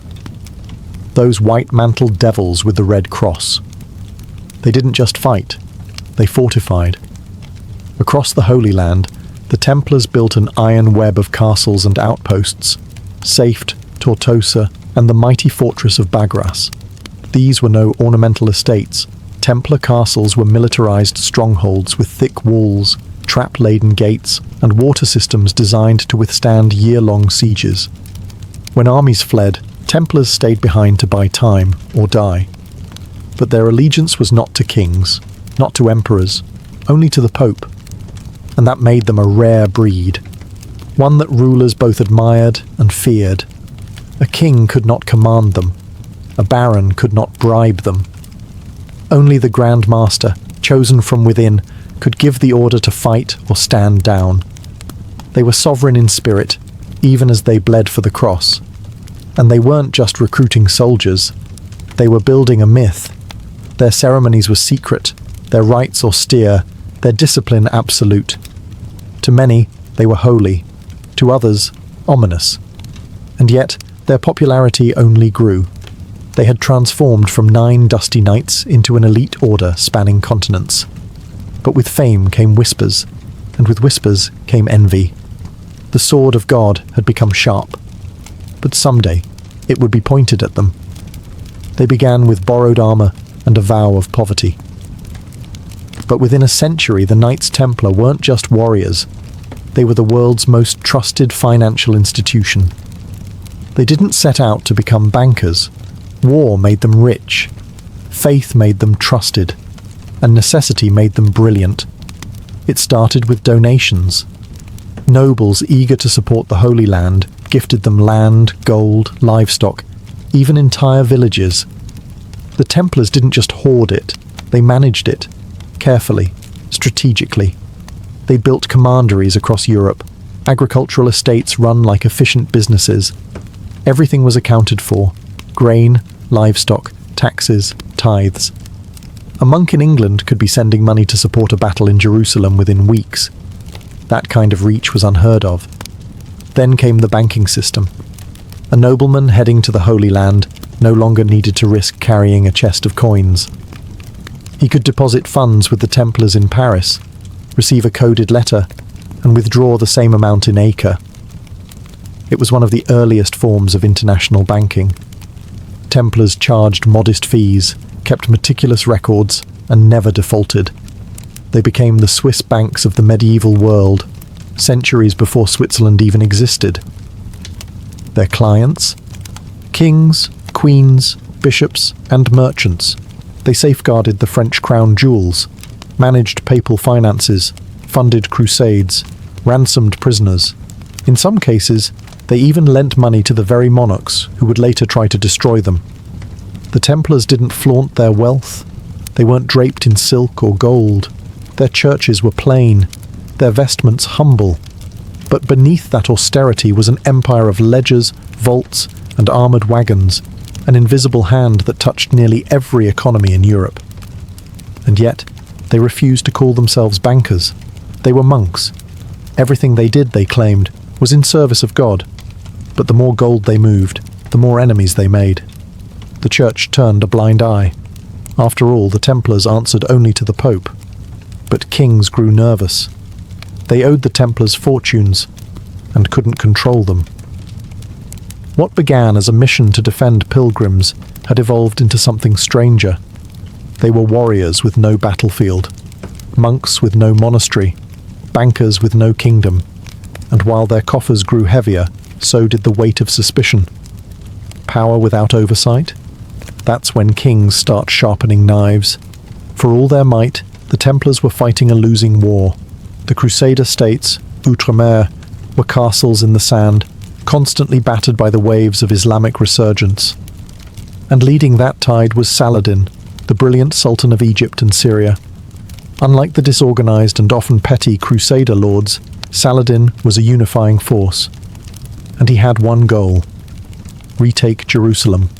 Those white-mantled devils with the red cross. They didn't just fight, they fortified. Across the Holy Land, the Templars built an iron web of castles and outposts, Safed, Tortosa, and the mighty fortress of Bagras. These were no ornamental estates. Templar castles were militarized strongholds with thick walls, trap-laden gates, and water systems designed to withstand year-long sieges. When armies fled, Templars stayed behind to buy time or die. But their allegiance was not to kings. not to emperors, only to the Pope. And that made them a rare breed, one that rulers both admired and feared. A king could not command them, a baron could not bribe them. Only the Grand Master, chosen from within, could give the order to fight or stand down. They were sovereign in spirit, even as they bled for the cross. And they weren't just recruiting soldiers, they were building a myth. Their ceremonies were secret, their rites austere, their discipline absolute. To many, they were holy, to others, ominous. And yet, their popularity only grew. They had transformed from 9 dusty knights into an elite order spanning continents. But with fame came whispers, and with whispers came envy. The sword of God had become sharp, but someday it would be pointed at them. They began with borrowed armor and a vow of poverty. But within a century, the Knights Templar weren't just warriors. They were the world's most trusted financial institution. They didn't set out to become bankers. War made them rich. Faith made them trusted. And necessity made them brilliant. It started with donations. Nobles eager to support the Holy Land gifted them land, gold, livestock, even entire villages. The Templars didn't just hoard it, they managed it, carefully, strategically. They built commanderies across Europe, agricultural estates run like efficient businesses. Everything was accounted for: grain, livestock, taxes, tithes. A monk in England could be sending money to support a battle in Jerusalem within weeks. That kind of reach was unheard of. Then came the banking system. A nobleman heading to the Holy Land no longer needed to risk carrying a chest of coins. He could deposit funds with the Templars in Paris, receive a coded letter, and withdraw the same amount in Acre. It was one of the earliest forms of international banking. Templars charged modest fees, kept meticulous records, and never defaulted. They became the Swiss banks of the medieval world, centuries before Switzerland even existed. Their clients? Kings, queens, bishops, and merchants. They safeguarded the French crown jewels, managed papal finances, funded crusades, ransomed prisoners. In some cases, they even lent money to the very monarchs who would later try to destroy them. The Templars didn't flaunt their wealth. They weren't draped in silk or gold. Their churches were plain, their vestments humble. But beneath that austerity was an empire of ledgers, vaults, and armoured wagons, an invisible hand that touched nearly every economy in Europe. And yet, they refused to call themselves bankers. They were monks. Everything they did, they claimed, was in service of God. But the more gold they moved, the more enemies they made. The church turned a blind eye. After all, the Templars answered only to the Pope. But kings grew nervous. They owed the Templars fortunes, and couldn't control them. What began as a mission to defend pilgrims had evolved into something stranger. They were warriors with no battlefield, monks with no monastery, bankers with no kingdom, and while their coffers grew heavier, so did the weight of suspicion. Power without oversight? That's when kings start sharpening knives. For all their might, the Templars were fighting a losing war. The Crusader states, outre-mer, were castles in the sand, constantly battered by the waves of Islamic resurgence. And leading that tide was Saladin, the brilliant Sultan of Egypt and Syria. Unlike the disorganized and often petty Crusader lords, Saladin was a unifying force. And he had one goal: retake Jerusalem.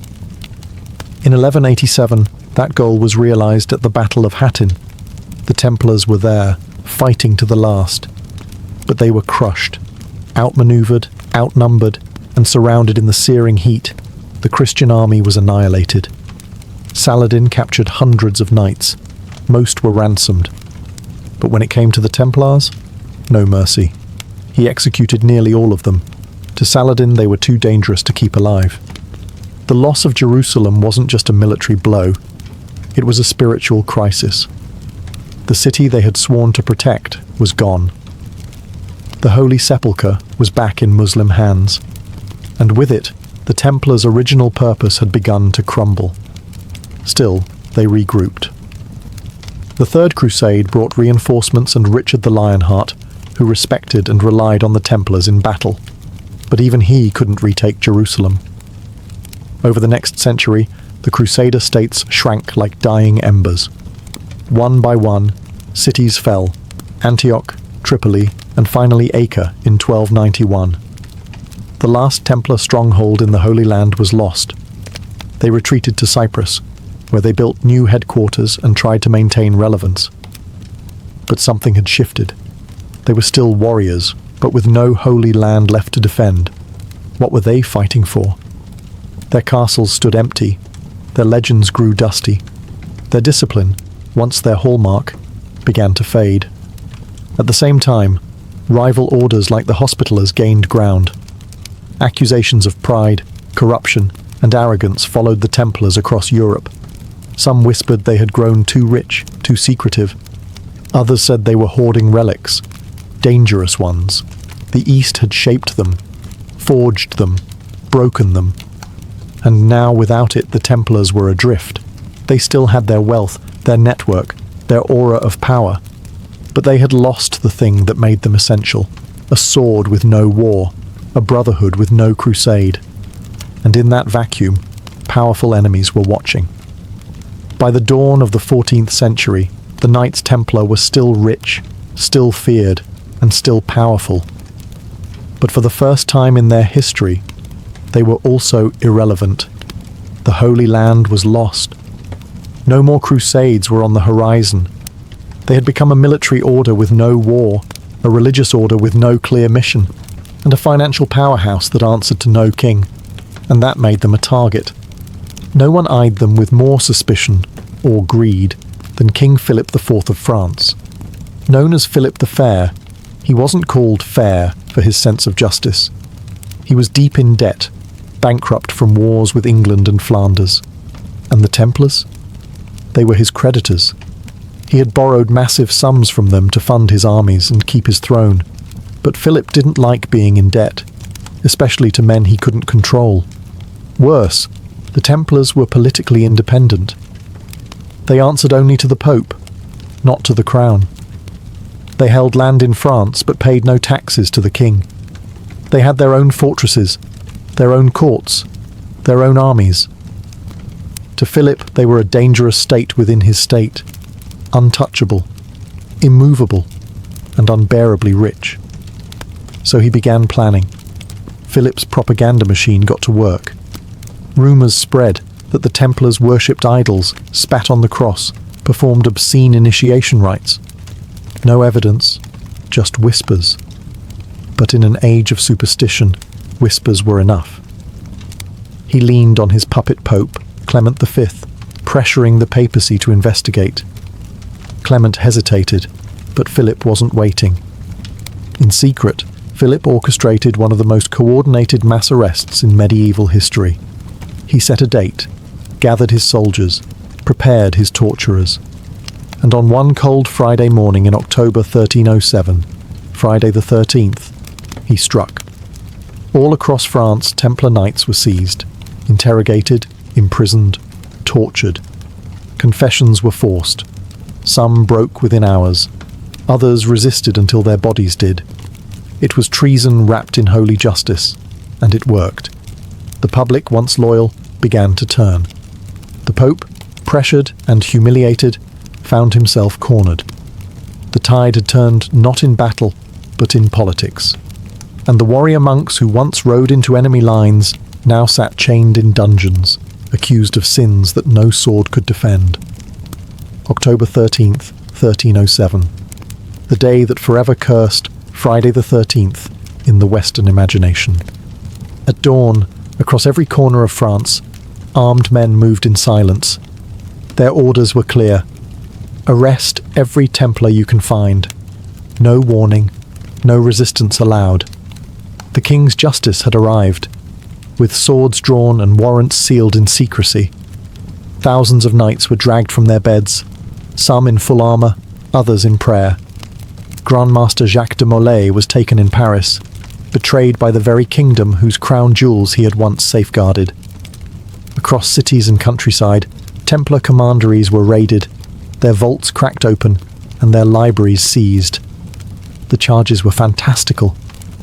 In 1187, that goal was realized at the Battle of Hattin. The Templars were there, fighting to the last. But they were crushed, outmaneuvered, outnumbered, and surrounded in the searing heat. The Christian army was annihilated. Saladin captured hundreds of knights. Most were ransomed. But when it came to the Templars, no mercy. He executed nearly all of them. To Saladin, they were too dangerous to keep alive. The loss of Jerusalem wasn't just a military blow. It was a spiritual crisis. The city they had sworn to protect was gone. The Holy Sepulchre was back in Muslim hands. And with it, the Templars' original purpose had begun to crumble. Still, they regrouped. The Third Crusade brought reinforcements and Richard the Lionheart, who respected and relied on the Templars in battle. But even he couldn't retake Jerusalem. Over the next century, the Crusader states shrank like dying embers. One by one, cities fell: Antioch, Tripoli, and finally Acre in 1291. The last Templar stronghold in the Holy Land was lost. They retreated to Cyprus, where they built new headquarters and tried to maintain relevance. But something had shifted. They were still warriors, but with no holy land left to defend. What were they fighting for? Their castles stood empty. Their legends grew dusty. Their discipline, once their hallmark, began to fade. At the same time, rival orders like the Hospitallers gained ground. Accusations of pride, corruption, and arrogance followed the Templars across Europe. Some whispered they had grown too rich, too secretive. Others said they were hoarding relics, dangerous ones. The East had shaped them, forged them, broken them. And now without it the Templars were adrift. They still had their wealth, their network, their aura of power. But they had lost the thing that made them essential: a sword with no war, a brotherhood with no crusade. And in that vacuum, powerful enemies were watching. By the dawn of the 14th century, the Knights Templar were still rich, still feared, and still powerful. But for the first time in their history, they were also irrelevant. The Holy Land was lost. No more crusades were on the horizon. They had become a military order with no war, a religious order with no clear mission, and a financial powerhouse that answered to no king. And that made them a target. No one eyed them with more suspicion or greed than King Philip IV of France. Known as Philip the Fair, he wasn't called fair for his sense of justice. He was deep in debt, bankrupt from wars with England and Flanders. And the Templars? They were his creditors. He had borrowed massive sums from them to fund his armies and keep his throne. But Philip didn't like being in debt, especially to men he couldn't control. Worse, the Templars were politically independent. They answered only to the Pope, not to the crown. They held land in France but paid no taxes to the king. They had their own fortresses, their own courts, their own armies. To Philip, they were a dangerous state within his state, untouchable, immovable, and unbearably rich. So he began planning. Philip's propaganda machine got to work. Rumours spread that the Templars worshipped idols, spat on the cross, performed obscene initiation rites. No evidence, just whispers. But in an age of superstition, whispers were enough. He leaned on his puppet pope, Clement V, pressuring the papacy to investigate. Clement hesitated, but Philip wasn't waiting. In secret, Philip orchestrated one of the most coordinated mass arrests in medieval history. He set a date, gathered his soldiers, prepared his torturers. And on one cold Friday morning in October 1307, Friday the 13th, he struck. All across France, Templar knights were seized, interrogated, imprisoned, tortured. Confessions were forced. Some broke within hours. Others resisted until their bodies did. It was treason wrapped in holy justice, and it worked. The public, once loyal, began to turn. The Pope, pressured and humiliated, found himself cornered. The tide had turned not in battle, but in politics. And the warrior monks who once rode into enemy lines now sat chained in dungeons, accused of sins that no sword could defend. October 13th, 1307. The day that forever cursed Friday the 13th in the Western imagination. At dawn, across every corner of France, armed men moved in silence. Their orders were clear. Arrest every Templar you can find. No warning, no resistance allowed. The king's justice had arrived, with swords drawn and warrants sealed in secrecy. Thousands of knights were dragged from their beds, some in full armour, others in prayer. Grandmaster Jacques de Molay was taken in Paris, betrayed by the very kingdom whose crown jewels he had once safeguarded. Across cities and countryside, Templar commanderies were raided, their vaults cracked open, and their libraries seized. The charges were fantastical: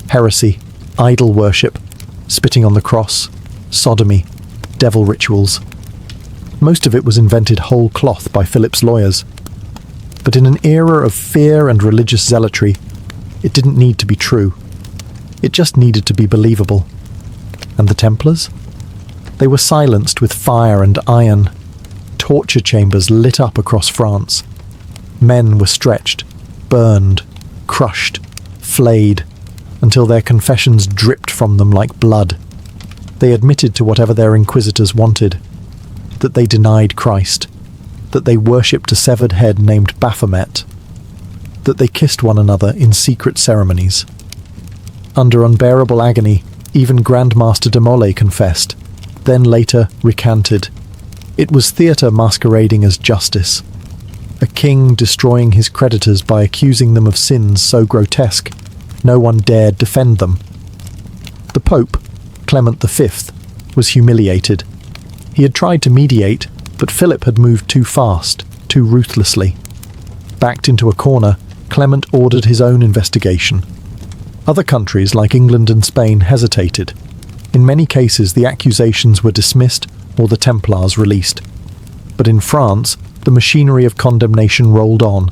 heresy, idol worship, spitting on the cross, sodomy, devil rituals. Most of it was invented whole cloth by Philip's lawyers. But in an era of fear and religious zealotry, it didn't need to be true. It just needed to be believable. And the Templars? They were silenced with fire and iron. Torture chambers lit up across France. Men were stretched, burned, crushed, flayed, until their confessions dripped from them like blood. They admitted to whatever their inquisitors wanted: that they denied Christ, that they worshipped a severed head named Baphomet, that they kissed one another in secret ceremonies. Under unbearable agony, even Grandmaster de Molay confessed, then later recanted. It was theatre masquerading as justice. A king destroying his creditors by accusing them of sins so grotesque, no one dared defend them. The Pope, Clement V, was humiliated. He had tried to mediate, but Philip had moved too fast, too ruthlessly. Backed into a corner, Clement ordered his own investigation. Other countries, like England and Spain, hesitated. In many cases, the accusations were dismissed or the Templars released. But in France, the machinery of condemnation rolled on.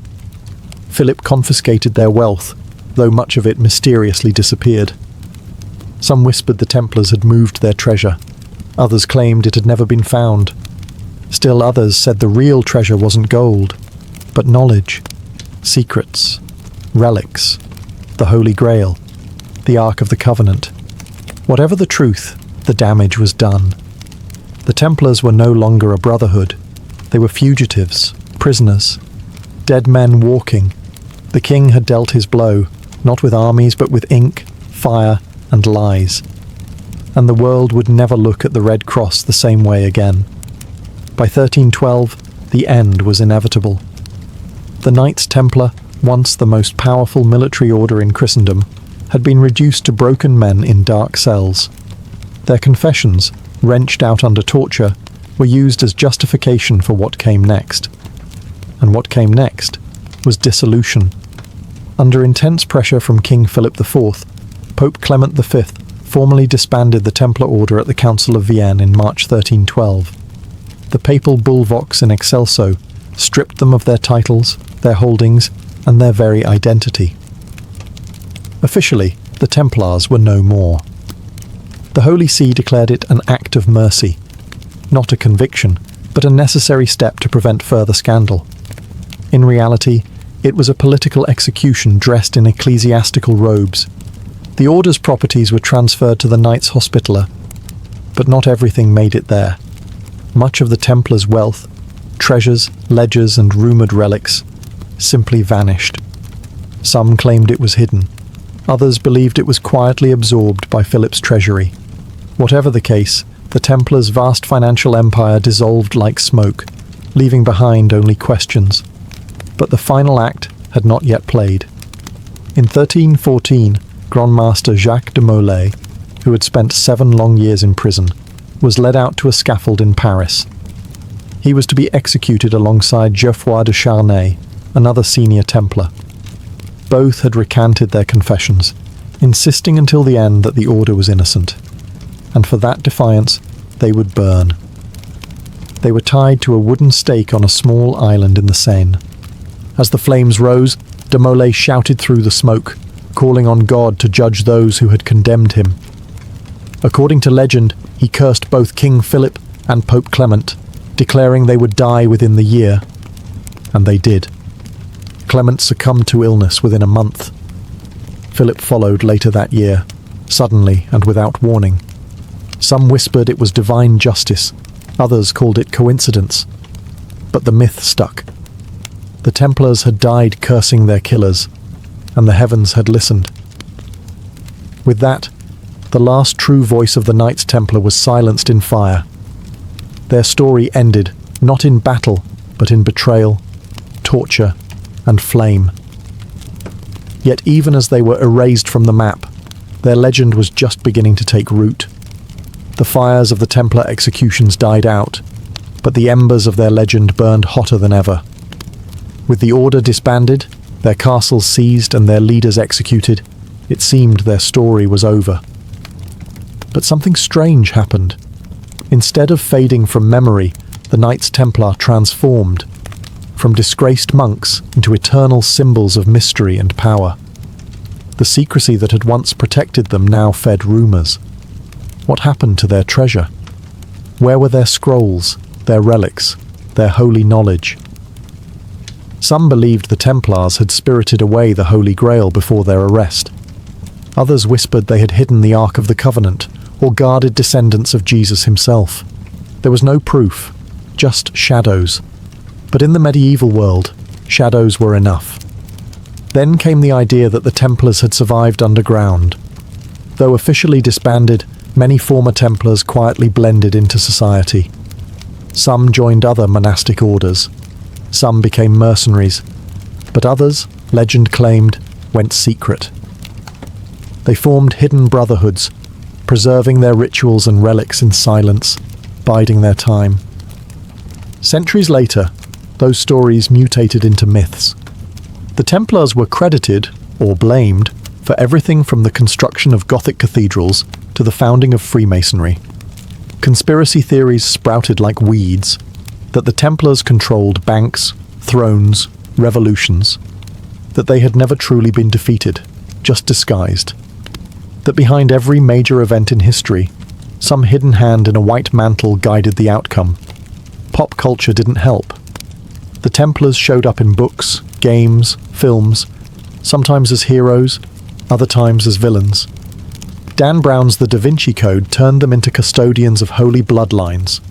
Philip confiscated their wealth, though much of it mysteriously disappeared. Some whispered the Templars had moved their treasure. Others claimed it had never been found. Still others said the real treasure wasn't gold, but knowledge, secrets, relics, the Holy Grail, the Ark of the Covenant. Whatever the truth, the damage was done. The Templars were no longer a brotherhood. They were fugitives, prisoners, dead men walking. The king had dealt his blow, not with armies but with ink, fire, and lies. And the world would never look at the Red Cross the same way again. By 1312, the end was inevitable. The Knights Templar, once the most powerful military order in Christendom, had been reduced to broken men in dark cells. Their confessions, wrenched out under torture, were used as justification for what came next. And what came next was dissolution. Under intense pressure from King Philip IV, Pope Clement V formally disbanded the Templar order at the Council of Vienne in March 1312. The papal bull Vox in Excelso stripped them of their titles, their holdings, and their very identity. Officially, the Templars were no more. The Holy See declared it an act of mercy, not a conviction, but a necessary step to prevent further scandal. In reality, it was a political execution dressed in ecclesiastical robes. The order's properties were transferred to the Knights Hospitaller, but not everything made it there. Much of the Templars' wealth, treasures, ledgers, and rumoured relics simply vanished. Some claimed it was hidden. Others believed it was quietly absorbed by Philip's treasury. Whatever the case, the Templars' vast financial empire dissolved like smoke, leaving behind only questions. But the final act had not yet played. In 1314, Grandmaster Jacques de Molay, who had spent 7 long years in prison, was led out to a scaffold in Paris. He was to be executed alongside Geoffroy de Charnay, another senior Templar. Both had recanted their confessions, insisting until the end that the order was innocent. And for that defiance, they would burn. They were tied to a wooden stake on a small island in the Seine. As the flames rose, de Molay shouted through the smoke, calling on God to judge those who had condemned him. According to legend, he cursed both King Philip and Pope Clement, declaring they would die within the year. And they did. Clement succumbed to illness within a month. Philip followed later that year, suddenly and without warning. Some whispered it was divine justice, others called it coincidence. But the myth stuck. The Templars had died cursing their killers, and the heavens had listened. With that, the last true voice of the Knights Templar was silenced in fire. Their story ended, not in battle, but in betrayal, torture, and flame. Yet even as they were erased from the map, their legend was just beginning to take root. The fires of the Templar executions died out, but the embers of their legend burned hotter than ever. With the order disbanded, their castles seized and their leaders executed, it seemed their story was over. But something strange happened. Instead of fading from memory, the Knights Templar transformed, from disgraced monks into eternal symbols of mystery and power. The secrecy that had once protected them now fed rumours. What happened to their treasure? Where were their scrolls, their relics, their holy knowledge? Some believed the Templars had spirited away the Holy Grail before their arrest. Others whispered they had hidden the Ark of the Covenant or guarded descendants of Jesus himself. There was no proof, just shadows. But in the medieval world, shadows were enough. Then came the idea that the Templars had survived underground. Though officially disbanded, many former Templars quietly blended into society. Some joined other monastic orders. Some became mercenaries. But others, legend claimed, went secret. They formed hidden brotherhoods, preserving their rituals and relics in silence, biding their time. Centuries later, those stories mutated into myths. The Templars were credited, or blamed, for everything from the construction of Gothic cathedrals to the founding of Freemasonry. Conspiracy theories sprouted like weeds, that the Templars controlled banks, thrones, revolutions, that they had never truly been defeated, just disguised, that behind every major event in history, some hidden hand in a white mantle guided the outcome. Pop culture didn't help. The Templars showed up in books, games, films, sometimes as heroes, other times as villains. Dan Brown's The Da Vinci Code turned them into custodians of holy bloodlines.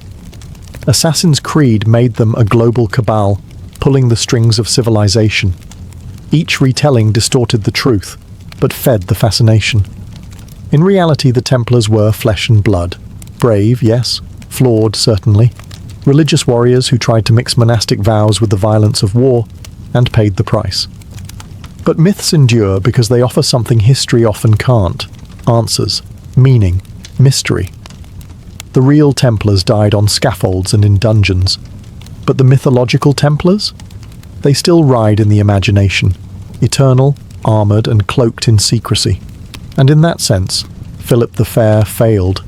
Assassin's Creed made them a global cabal, pulling the strings of civilization. Each retelling distorted the truth, but fed the fascination. In reality, the Templars were flesh and blood. Brave, yes. Flawed, certainly. Religious warriors who tried to mix monastic vows with the violence of war, and paid the price. But myths endure because they offer something history often can't: answers, meaning, mystery. The real Templars died on scaffolds and in dungeons, but the mythological Templars? They still ride in the imagination, eternal, armoured and cloaked in secrecy. And in that sense, Philip the Fair failed.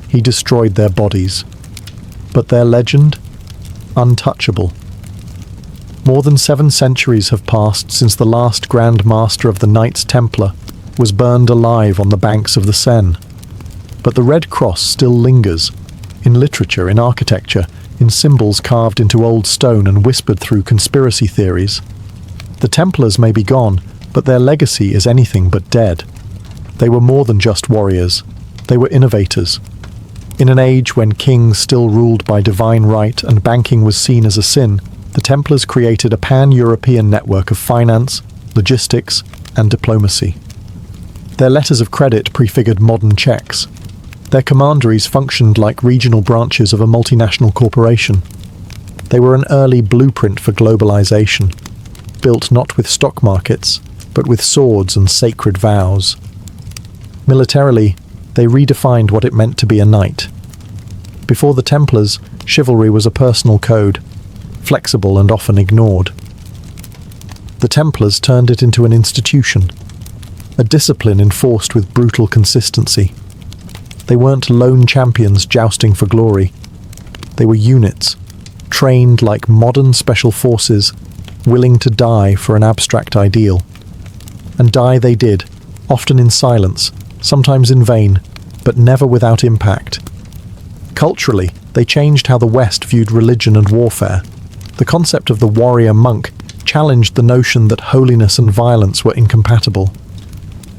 He destroyed their bodies. But their legend? Untouchable. More than 7 centuries have passed since the last Grand Master of the Knights Templar was burned alive on the banks of the Seine. But the Red Cross still lingers, in literature, in architecture, in symbols carved into old stone and whispered through conspiracy theories. The Templars may be gone, but their legacy is anything but dead. They were more than just warriors. They were innovators. In an age when kings still ruled by divine right and banking was seen as a sin, the Templars created a pan-European network of finance, logistics, and diplomacy. Their letters of credit prefigured modern checks. Their commanderies functioned like regional branches of a multinational corporation. They were an early blueprint for globalization, built not with stock markets, but with swords and sacred vows. Militarily, they redefined what it meant to be a knight. Before the Templars, chivalry was a personal code, flexible and often ignored. The Templars turned it into an institution, a discipline enforced with brutal consistency. They weren't lone champions jousting for glory. They were units, trained like modern special forces, willing to die for an abstract ideal. And die they did, often in silence, sometimes in vain, but never without impact. Culturally, they changed how the West viewed religion and warfare. The concept of the warrior monk challenged the notion that holiness and violence were incompatible.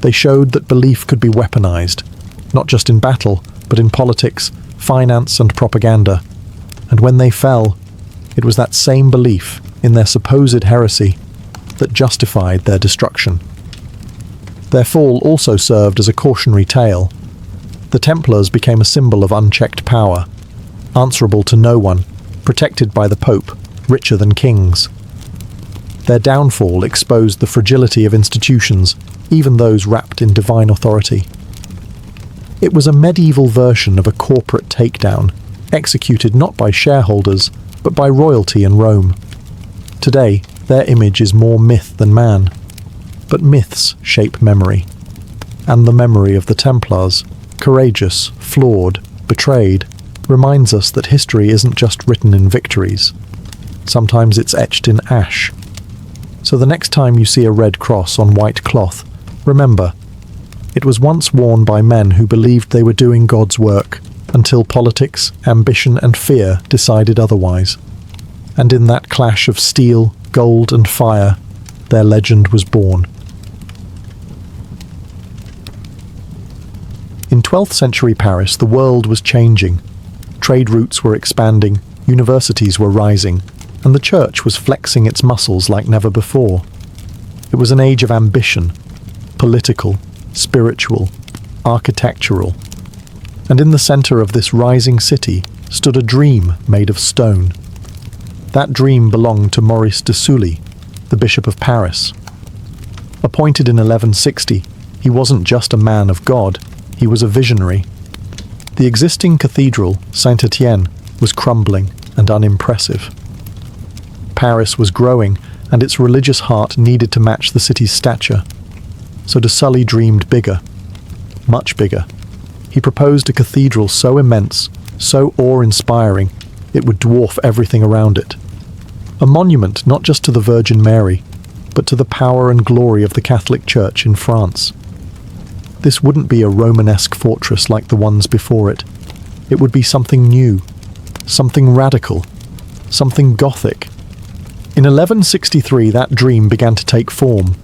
They showed that belief could be weaponized, not just in battle, but in politics, finance, and propaganda. And when they fell, it was that same belief in their supposed heresy that justified their destruction. Their fall also served as a cautionary tale. The Templars became a symbol of unchecked power, answerable to no one, protected by the Pope, richer than kings. Their downfall exposed the fragility of institutions, even those wrapped in divine authority. It was a medieval version of a corporate takedown, executed not by shareholders, but by royalty in Rome. Today, Their image is more myth than man. But myths shape memory. And the memory of the Templars, courageous, flawed, betrayed, reminds us that history isn't just written in victories. Sometimes it's etched in ash. So the next time you see a red cross on white cloth, remember, it was once worn by men who believed they were doing God's work, until politics, ambition and fear decided otherwise. And in that clash of steel, gold and fire, their legend was born. In 12th century Paris, the world was changing. Trade routes were expanding, universities were rising, and the church was flexing its muscles like never before. It was an age of ambition, political, spiritual, architectural. And in the centre of this rising city stood a dream made of stone. That dream belonged to Maurice de Sully, the Bishop of Paris. Appointed in 1160, he wasn't just a man of God, he was a visionary. The existing cathedral, Saint-Étienne, was crumbling and unimpressive. Paris was growing, and its religious heart needed to match the city's stature. So de Sully dreamed bigger, much bigger. He proposed a cathedral so immense, so awe-inspiring, it would dwarf everything around it. A monument not just to the Virgin Mary, but to the power and glory of the Catholic Church in France. This wouldn't be a Romanesque fortress like the ones before it. It would be something new, something radical, something Gothic. In 1163, that dream began to take form.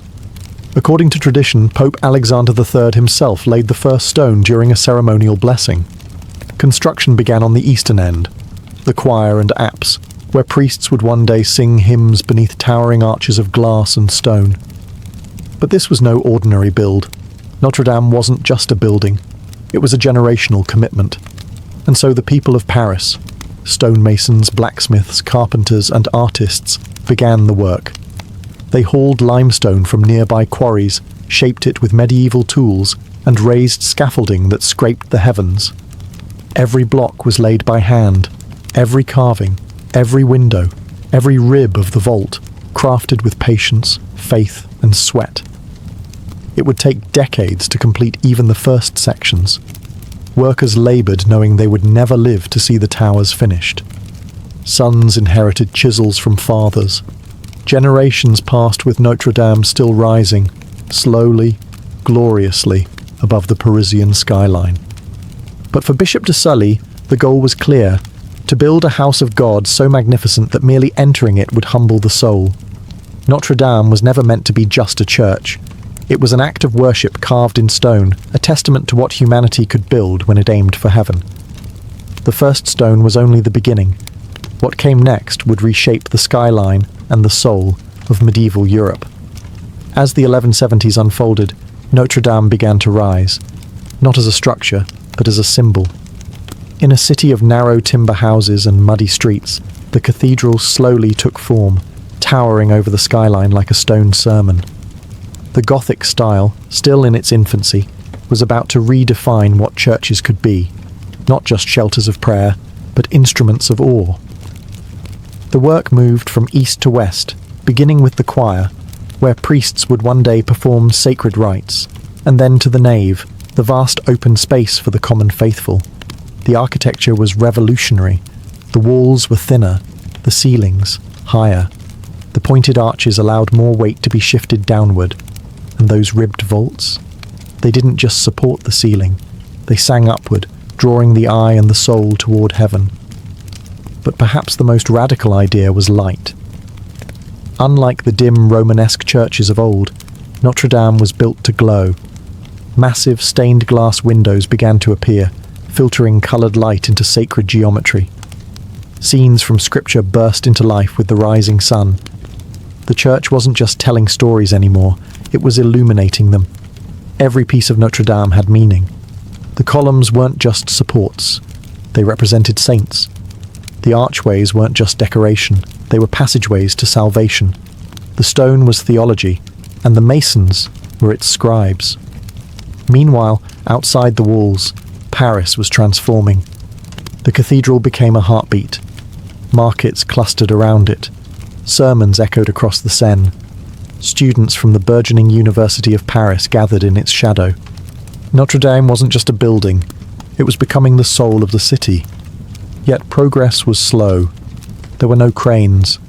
According to tradition, Pope Alexander III himself laid the first stone during a ceremonial blessing. Construction began on the eastern end, the choir and apse, where priests would one day sing hymns beneath towering arches of glass and stone. But this was no ordinary build. Notre-Dame wasn't just a building, it was a generational commitment. And so the people of Paris, stonemasons, blacksmiths, carpenters and artists, began the work. They hauled limestone from nearby quarries, shaped it with medieval tools, and raised scaffolding that scraped the heavens. Every block was laid by hand, every carving, every window, every rib of the vault, crafted with patience, faith and sweat. It would take decades to complete even the first sections. Workers laboured knowing they would never live to see the towers finished. Sons inherited chisels from fathers. Generations passed with Notre-Dame still rising, slowly, gloriously, above the Parisian skyline. But for Bishop de Sully, the goal was clear: to build a house of God so magnificent that merely entering it would humble the soul. Notre-Dame was never meant to be just a church. It was an act of worship carved in stone, a testament to what humanity could build when it aimed for heaven. The first stone was only the beginning. What came next would reshape the skyline and the soul of medieval Europe. As the 1170s unfolded, Notre-Dame began to rise, not as a structure, but as a symbol. In a city of narrow timber houses and muddy streets, the cathedral slowly took form, towering over the skyline like a stone sermon. The Gothic style, still in its infancy, was about to redefine what churches could be, not just shelters of prayer, but instruments of awe. The work moved from east to west, beginning with the choir, where priests would one day perform sacred rites, and then to the nave, the vast open space for the common faithful. The architecture was revolutionary. The walls were thinner, the ceilings higher. The pointed arches allowed more weight to be shifted downward. And those ribbed vaults? They didn't just support the ceiling. They sang upward, drawing the eye and the soul toward heaven. But perhaps the most radical idea was light. Unlike the dim Romanesque churches of old, Notre-Dame was built to glow. Massive stained glass windows began to appear, filtering coloured light into sacred geometry. Scenes from scripture burst into life with the rising sun. The church wasn't just telling stories anymore, it was illuminating them. Every piece of Notre-Dame had meaning. The columns weren't just supports, they represented saints. The archways weren't just decoration, they were passageways to salvation. The stone was theology, and the masons were its scribes. Meanwhile, outside the walls, Paris was transforming. The cathedral became a heartbeat. Markets clustered around it. Sermons echoed across the Seine. Students from the burgeoning University of Paris gathered in its shadow. Notre-Dame wasn't just a building, it was becoming the soul of the city. Yet progress was slow. There were no cranes,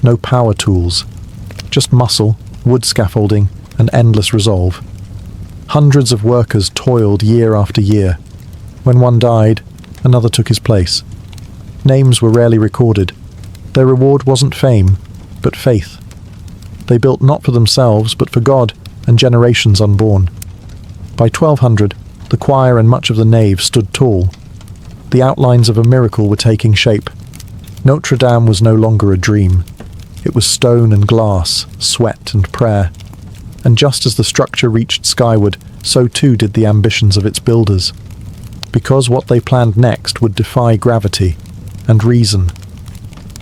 no power tools, just muscle, wood scaffolding, and endless resolve. Hundreds of workers toiled year after year. When one died, another took his place. Names were rarely recorded. Their reward wasn't fame, but faith. They built not for themselves, but for God and generations unborn. By 1200, the choir and much of the nave stood tall. The outlines of a miracle were taking shape. Notre-Dame was no longer a dream. It was stone and glass, sweat and prayer. And just as the structure reached skyward, so too did the ambitions of its builders. Because what they planned next would defy gravity and reason.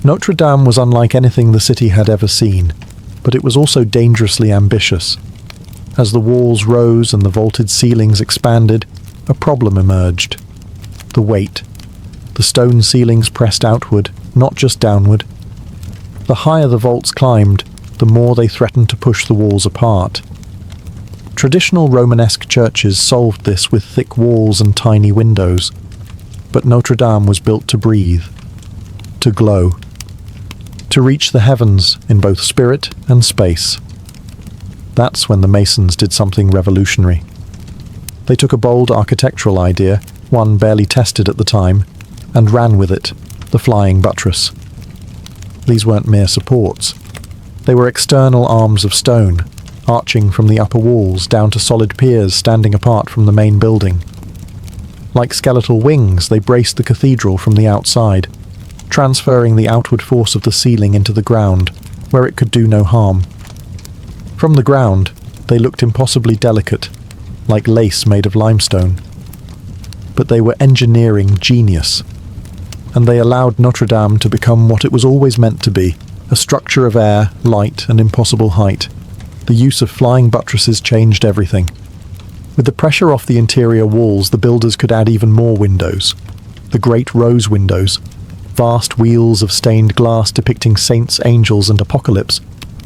Notre-Dame was unlike anything the city had ever seen, but it was also dangerously ambitious. As the walls rose and the vaulted ceilings expanded, a problem emerged. The weight. The stone ceilings pressed outward, not just downward. The higher the vaults climbed, the more they threatened to push the walls apart. Traditional Romanesque churches solved this with thick walls and tiny windows, but Notre Dame was built to breathe, to glow, to reach the heavens in both spirit and space. That's when the Masons did something revolutionary. They took a bold architectural idea, one barely tested at the time, and ran with it, the flying buttress. These weren't mere supports. They were external arms of stone, arching from the upper walls down to solid piers standing apart from the main building. Like skeletal wings, they braced the cathedral from the outside, transferring the outward force of the ceiling into the ground, where it could do no harm. From the ground, they looked impossibly delicate, like lace made of limestone. But they were engineering genius, and they allowed Notre Dame to become what it was always meant to be, a structure of air, light, and impossible height. The use of flying buttresses changed everything. With the pressure off the interior walls, the builders could add even more windows. The great rose windows, vast wheels of stained glass depicting saints, angels, and apocalypse,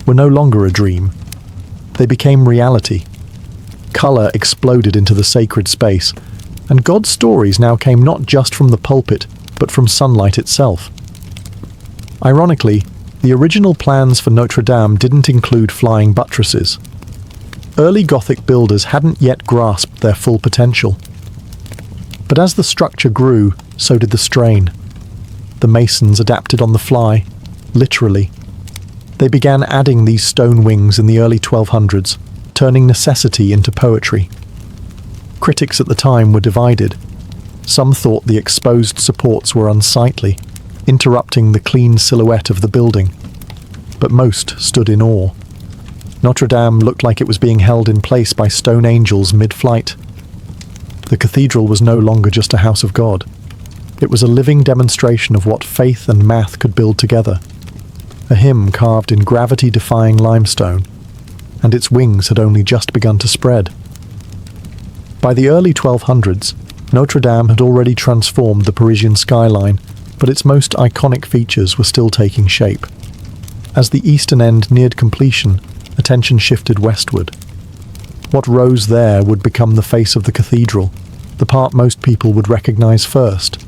were no longer a dream. They became reality. Colour exploded into the sacred space, and God's stories now came not just from the pulpit, but from sunlight itself. Ironically, the original plans for Notre Dame didn't include flying buttresses. Early Gothic builders hadn't yet grasped their full potential. But as the structure grew, so did the strain. The masons adapted on the fly, literally. They began adding these stone wings in the early 1200s, turning necessity into poetry. Critics at the time were divided. Some thought the exposed supports were unsightly, interrupting the clean silhouette of the building, but most stood in awe. Notre Dame looked like it was being held in place by stone angels mid-flight. The cathedral was no longer just a house of God. It was a living demonstration of what faith and math could build together. A hymn carved in gravity-defying limestone, and its wings had only just begun to spread. By the early 1200s, Notre Dame had already transformed the Parisian skyline, but its most iconic features were still taking shape. As the eastern end neared completion, attention shifted westward. What rose there would become the face of the cathedral, the part most people would recognize first: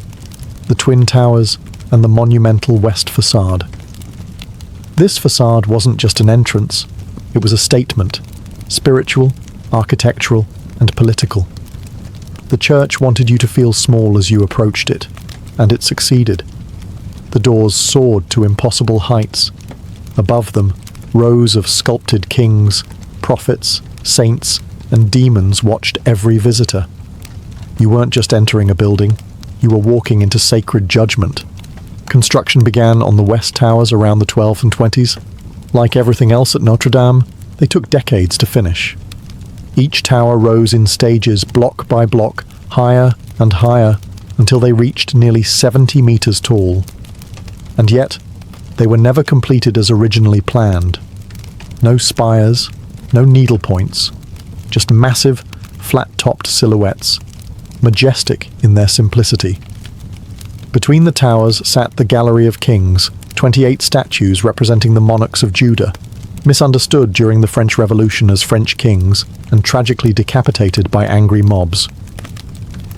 the twin towers and the monumental west facade. This facade wasn't just an entrance, it was a statement, spiritual, architectural, and political. The church wanted you to feel small as you approached it, and it succeeded. The doors soared to impossible heights. Above them, rows of sculpted kings, prophets, saints, and demons watched every visitor. You weren't just entering a building, you were walking into sacred judgment. Construction began on the west towers around the 12th and 20s. Like everything else at Notre Dame, they took decades to finish. Each tower rose in stages, block by block, higher and higher, until they reached nearly 70 meters tall. And yet, they were never completed as originally planned. No spires, no needle points, just massive, flat-topped silhouettes, majestic in their simplicity. Between the towers sat the Gallery of Kings, 28 statues representing the monarchs of Judah, misunderstood during the French Revolution as French kings and tragically decapitated by angry mobs.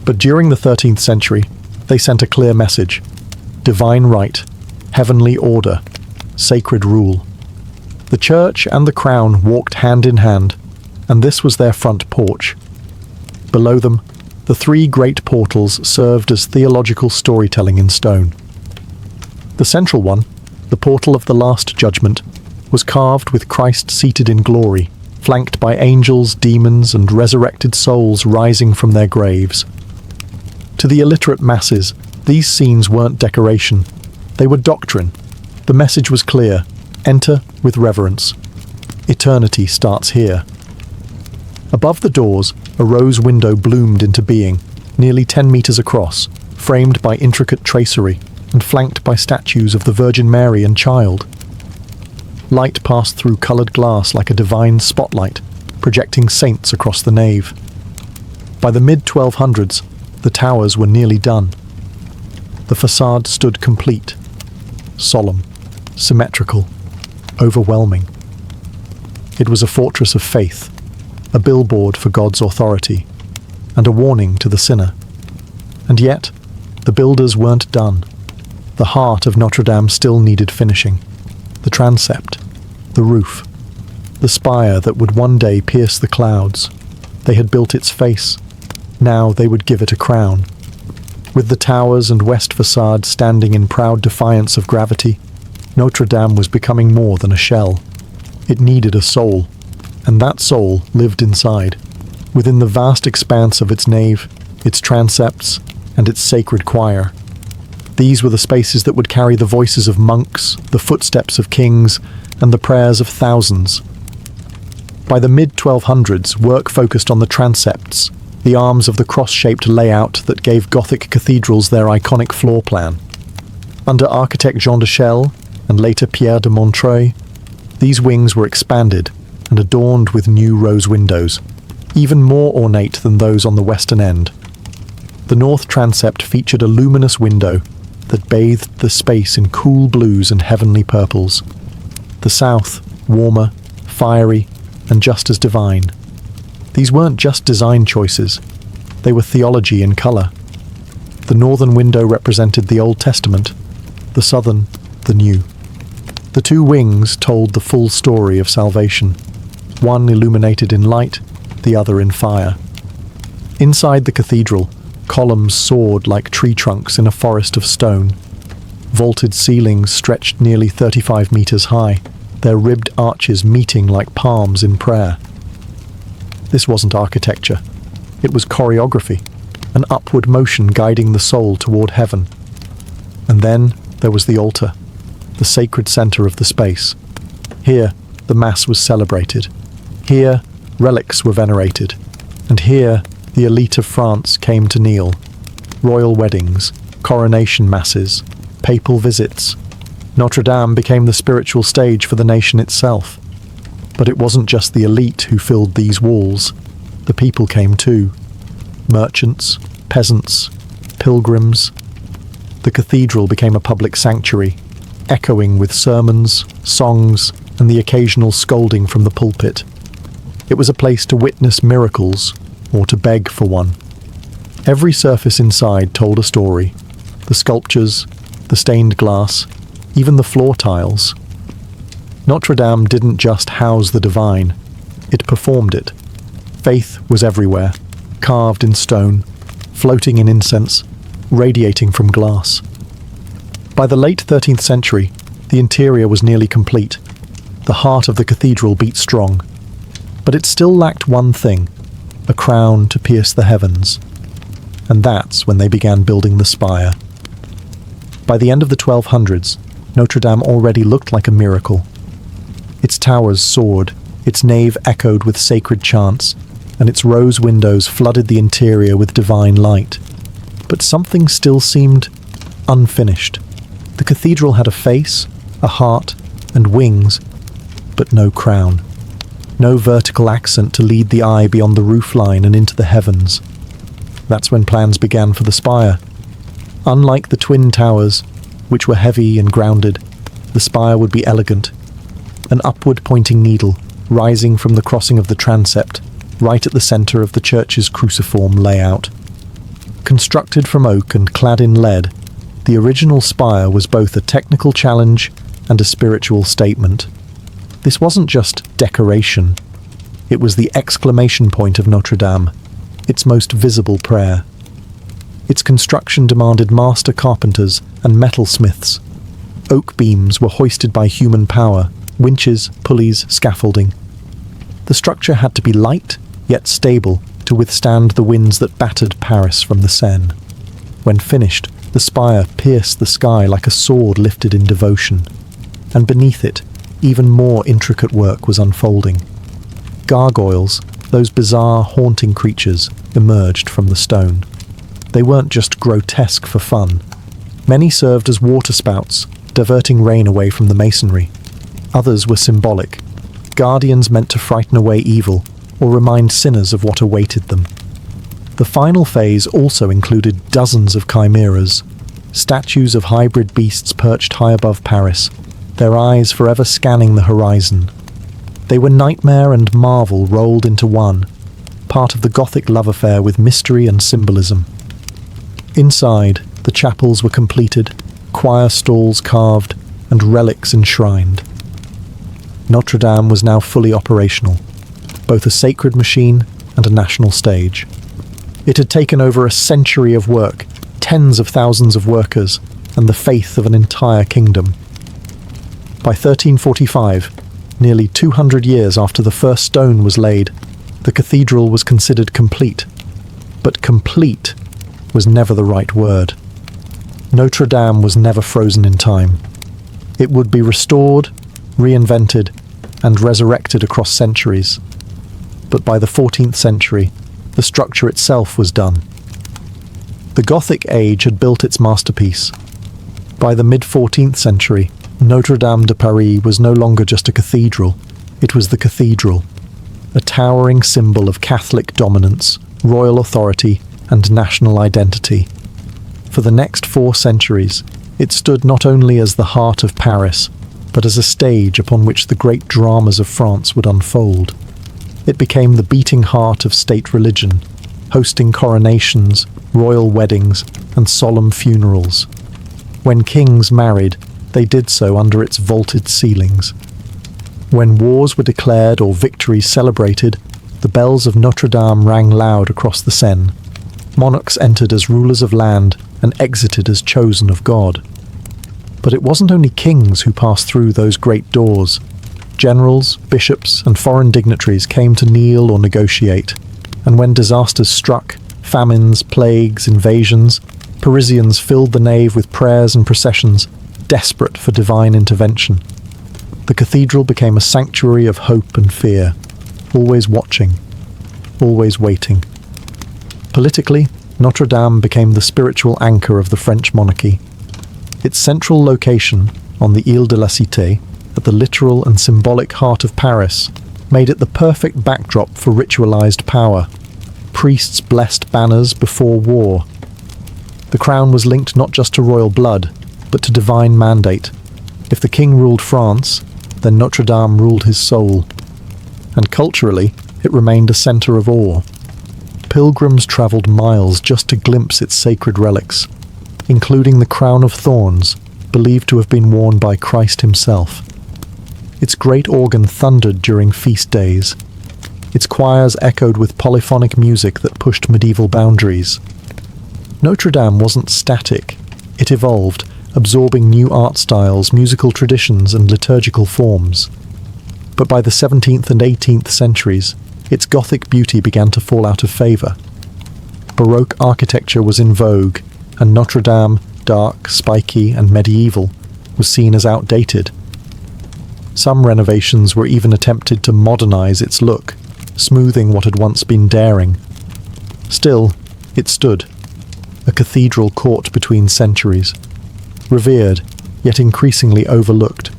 But during the 13th century, they sent a clear message: divine right, heavenly order, sacred rule. The church and the crown walked hand in hand, and this was their front porch. Below them, the three great portals served as theological storytelling in stone. The central one, the portal of the Last Judgment, was carved with Christ seated in glory, flanked by angels, demons, and resurrected souls rising from their graves. To the illiterate masses, these scenes weren't decoration. They were doctrine. The message was clear: enter with reverence. Eternity starts here. Above the doors, a rose window bloomed into being, nearly 10 meters across, framed by intricate tracery, and flanked by statues of the Virgin Mary and Child. Light passed through colored glass like a divine spotlight, projecting saints across the nave. By the mid-1200s, the towers were nearly done. The facade stood complete, solemn, symmetrical, overwhelming. It was a fortress of faith, a billboard for God's authority, and a warning to the sinner. And yet, the builders weren't done. The heart of Notre-Dame still needed finishing. The transept, the roof, the spire that would one day pierce the clouds. They had built its face. Now they would give it a crown. With the towers and west facade standing in proud defiance of gravity, Notre-Dame was becoming more than a shell. It needed a soul, and that soul lived inside, within the vast expanse of its nave, its transepts, and its sacred choir. These were the spaces that would carry the voices of monks, the footsteps of kings, and the prayers of thousands. By the mid-1200s, work focused on the transepts, the arms of the cross-shaped layout that gave Gothic cathedrals their iconic floor plan. Under architect Jean de Chelles, and later Pierre de Montreuil, these wings were expanded and adorned with new rose windows, even more ornate than those on the western end. The north transept featured a luminous window that bathed the space in cool blues and heavenly purples. The south, warmer, fiery, and just as divine. These weren't just design choices, they were theology in colour. The northern window represented the Old Testament, the southern, the New. The two wings told the full story of salvation, one illuminated in light, the other in fire. Inside the cathedral, columns soared like tree trunks in a forest of stone. Vaulted ceilings stretched nearly 35 meters high, their ribbed arches meeting like palms in prayer. This wasn't architecture. It was choreography, an upward motion guiding the soul toward heaven. And then there was the altar, the sacred center of the space. Here, the Mass was celebrated. Here, relics were venerated. And here, the elite of France came to kneel. Royal weddings, coronation masses, papal visits. Notre-Dame became the spiritual stage for the nation itself. But it wasn't just the elite who filled these walls. The people came too. Merchants, peasants, pilgrims. The cathedral became a public sanctuary, echoing with sermons, songs, and the occasional scolding from the pulpit. It was a place to witness miracles, or to beg for one. Every surface inside told a story. The sculptures, the stained glass, even the floor tiles. Notre-Dame didn't just house the divine, it performed it. Faith was everywhere, carved in stone, floating in incense, radiating from glass. By the late 13th century, the interior was nearly complete. The heart of the cathedral beat strong. But it still lacked one thing, a crown to pierce the heavens. And that's when they began building the spire. By the end of the 1200s, Notre-Dame already looked like a miracle. Its towers soared, its nave echoed with sacred chants, and its rose windows flooded the interior with divine light. But something still seemed unfinished. The cathedral had a face, a heart, and wings, but no crown. No vertical accent to lead the eye beyond the roofline and into the heavens. That's when plans began for the spire. Unlike the twin towers, which were heavy and grounded, the spire would be elegant, an upward-pointing needle rising from the crossing of the transept, right at the centre of the church's cruciform layout. Constructed from oak and clad in lead, the original spire was both a technical challenge and a spiritual statement. This wasn't just decoration. It was the exclamation point of Notre-Dame, its most visible prayer. Its construction demanded master carpenters and metalsmiths. Oak beams were hoisted by human power, winches, pulleys, scaffolding. The structure had to be light, yet stable, to withstand the winds that battered Paris from the Seine. When finished, the spire pierced the sky like a sword lifted in devotion, and beneath it, even more intricate work was unfolding. Gargoyles, those bizarre, haunting creatures, emerged from the stone. They weren't just grotesque for fun. Many served as waterspouts, diverting rain away from the masonry. Others were symbolic, guardians meant to frighten away evil or remind sinners of what awaited them. The final phase also included dozens of chimeras, statues of hybrid beasts perched high above Paris, their eyes forever scanning the horizon. They were nightmare and marvel rolled into one, part of the Gothic love affair with mystery and symbolism. Inside, the chapels were completed, choir stalls carved, and relics enshrined. Notre-Dame was now fully operational, both a sacred machine and a national stage. It had taken over a century of work, tens of thousands of workers, and the faith of an entire kingdom. By 1345, nearly 200 years after the first stone was laid, the cathedral was considered complete. But complete was never the right word. Notre-Dame was never frozen in time. It would be restored, reinvented, and resurrected across centuries. But by the 14th century, the structure itself was done. The Gothic age had built its masterpiece. By the mid-14th century, Notre-Dame de Paris was no longer just a cathedral, it was the cathedral, a towering symbol of Catholic dominance, royal authority, and national identity. For the next 4 centuries, it stood not only as the heart of Paris, but as a stage upon which the great dramas of France would unfold. It became the beating heart of state religion, hosting coronations, royal weddings, and solemn funerals. When kings married, they did so under its vaulted ceilings. When wars were declared or victories celebrated, the bells of Notre-Dame rang loud across the Seine. Monarchs entered as rulers of land and exited as chosen of God. But it wasn't only kings who passed through those great doors. Generals, bishops, and foreign dignitaries came to kneel or negotiate, and when disasters struck, famines, plagues, invasions, Parisians filled the nave with prayers and processions, desperate for divine intervention. The cathedral became a sanctuary of hope and fear, always watching, always waiting. Politically, Notre-Dame became the spiritual anchor of the French monarchy. Its central location, on the Ile de la Cité, at the literal and symbolic heart of Paris, made it the perfect backdrop for ritualized power. Priests blessed banners before war. The crown was linked not just to royal blood, but to divine mandate. If the king ruled France, then Notre-Dame ruled his soul. And culturally, it remained a centre of awe. Pilgrims travelled miles just to glimpse its sacred relics, including the crown of thorns, believed to have been worn by Christ himself. Its great organ thundered during feast days. Its choirs echoed with polyphonic music that pushed medieval boundaries. Notre-Dame wasn't static. It evolved, absorbing new art styles, musical traditions, and liturgical forms. But by the 17th and 18th centuries, its Gothic beauty began to fall out of favour. Baroque architecture was in vogue, and Notre-Dame, dark, spiky, and medieval, was seen as outdated. Some renovations were even attempted to modernise its look, smoothing what had once been daring. Still, it stood, a cathedral caught between centuries, revered, yet increasingly overlooked.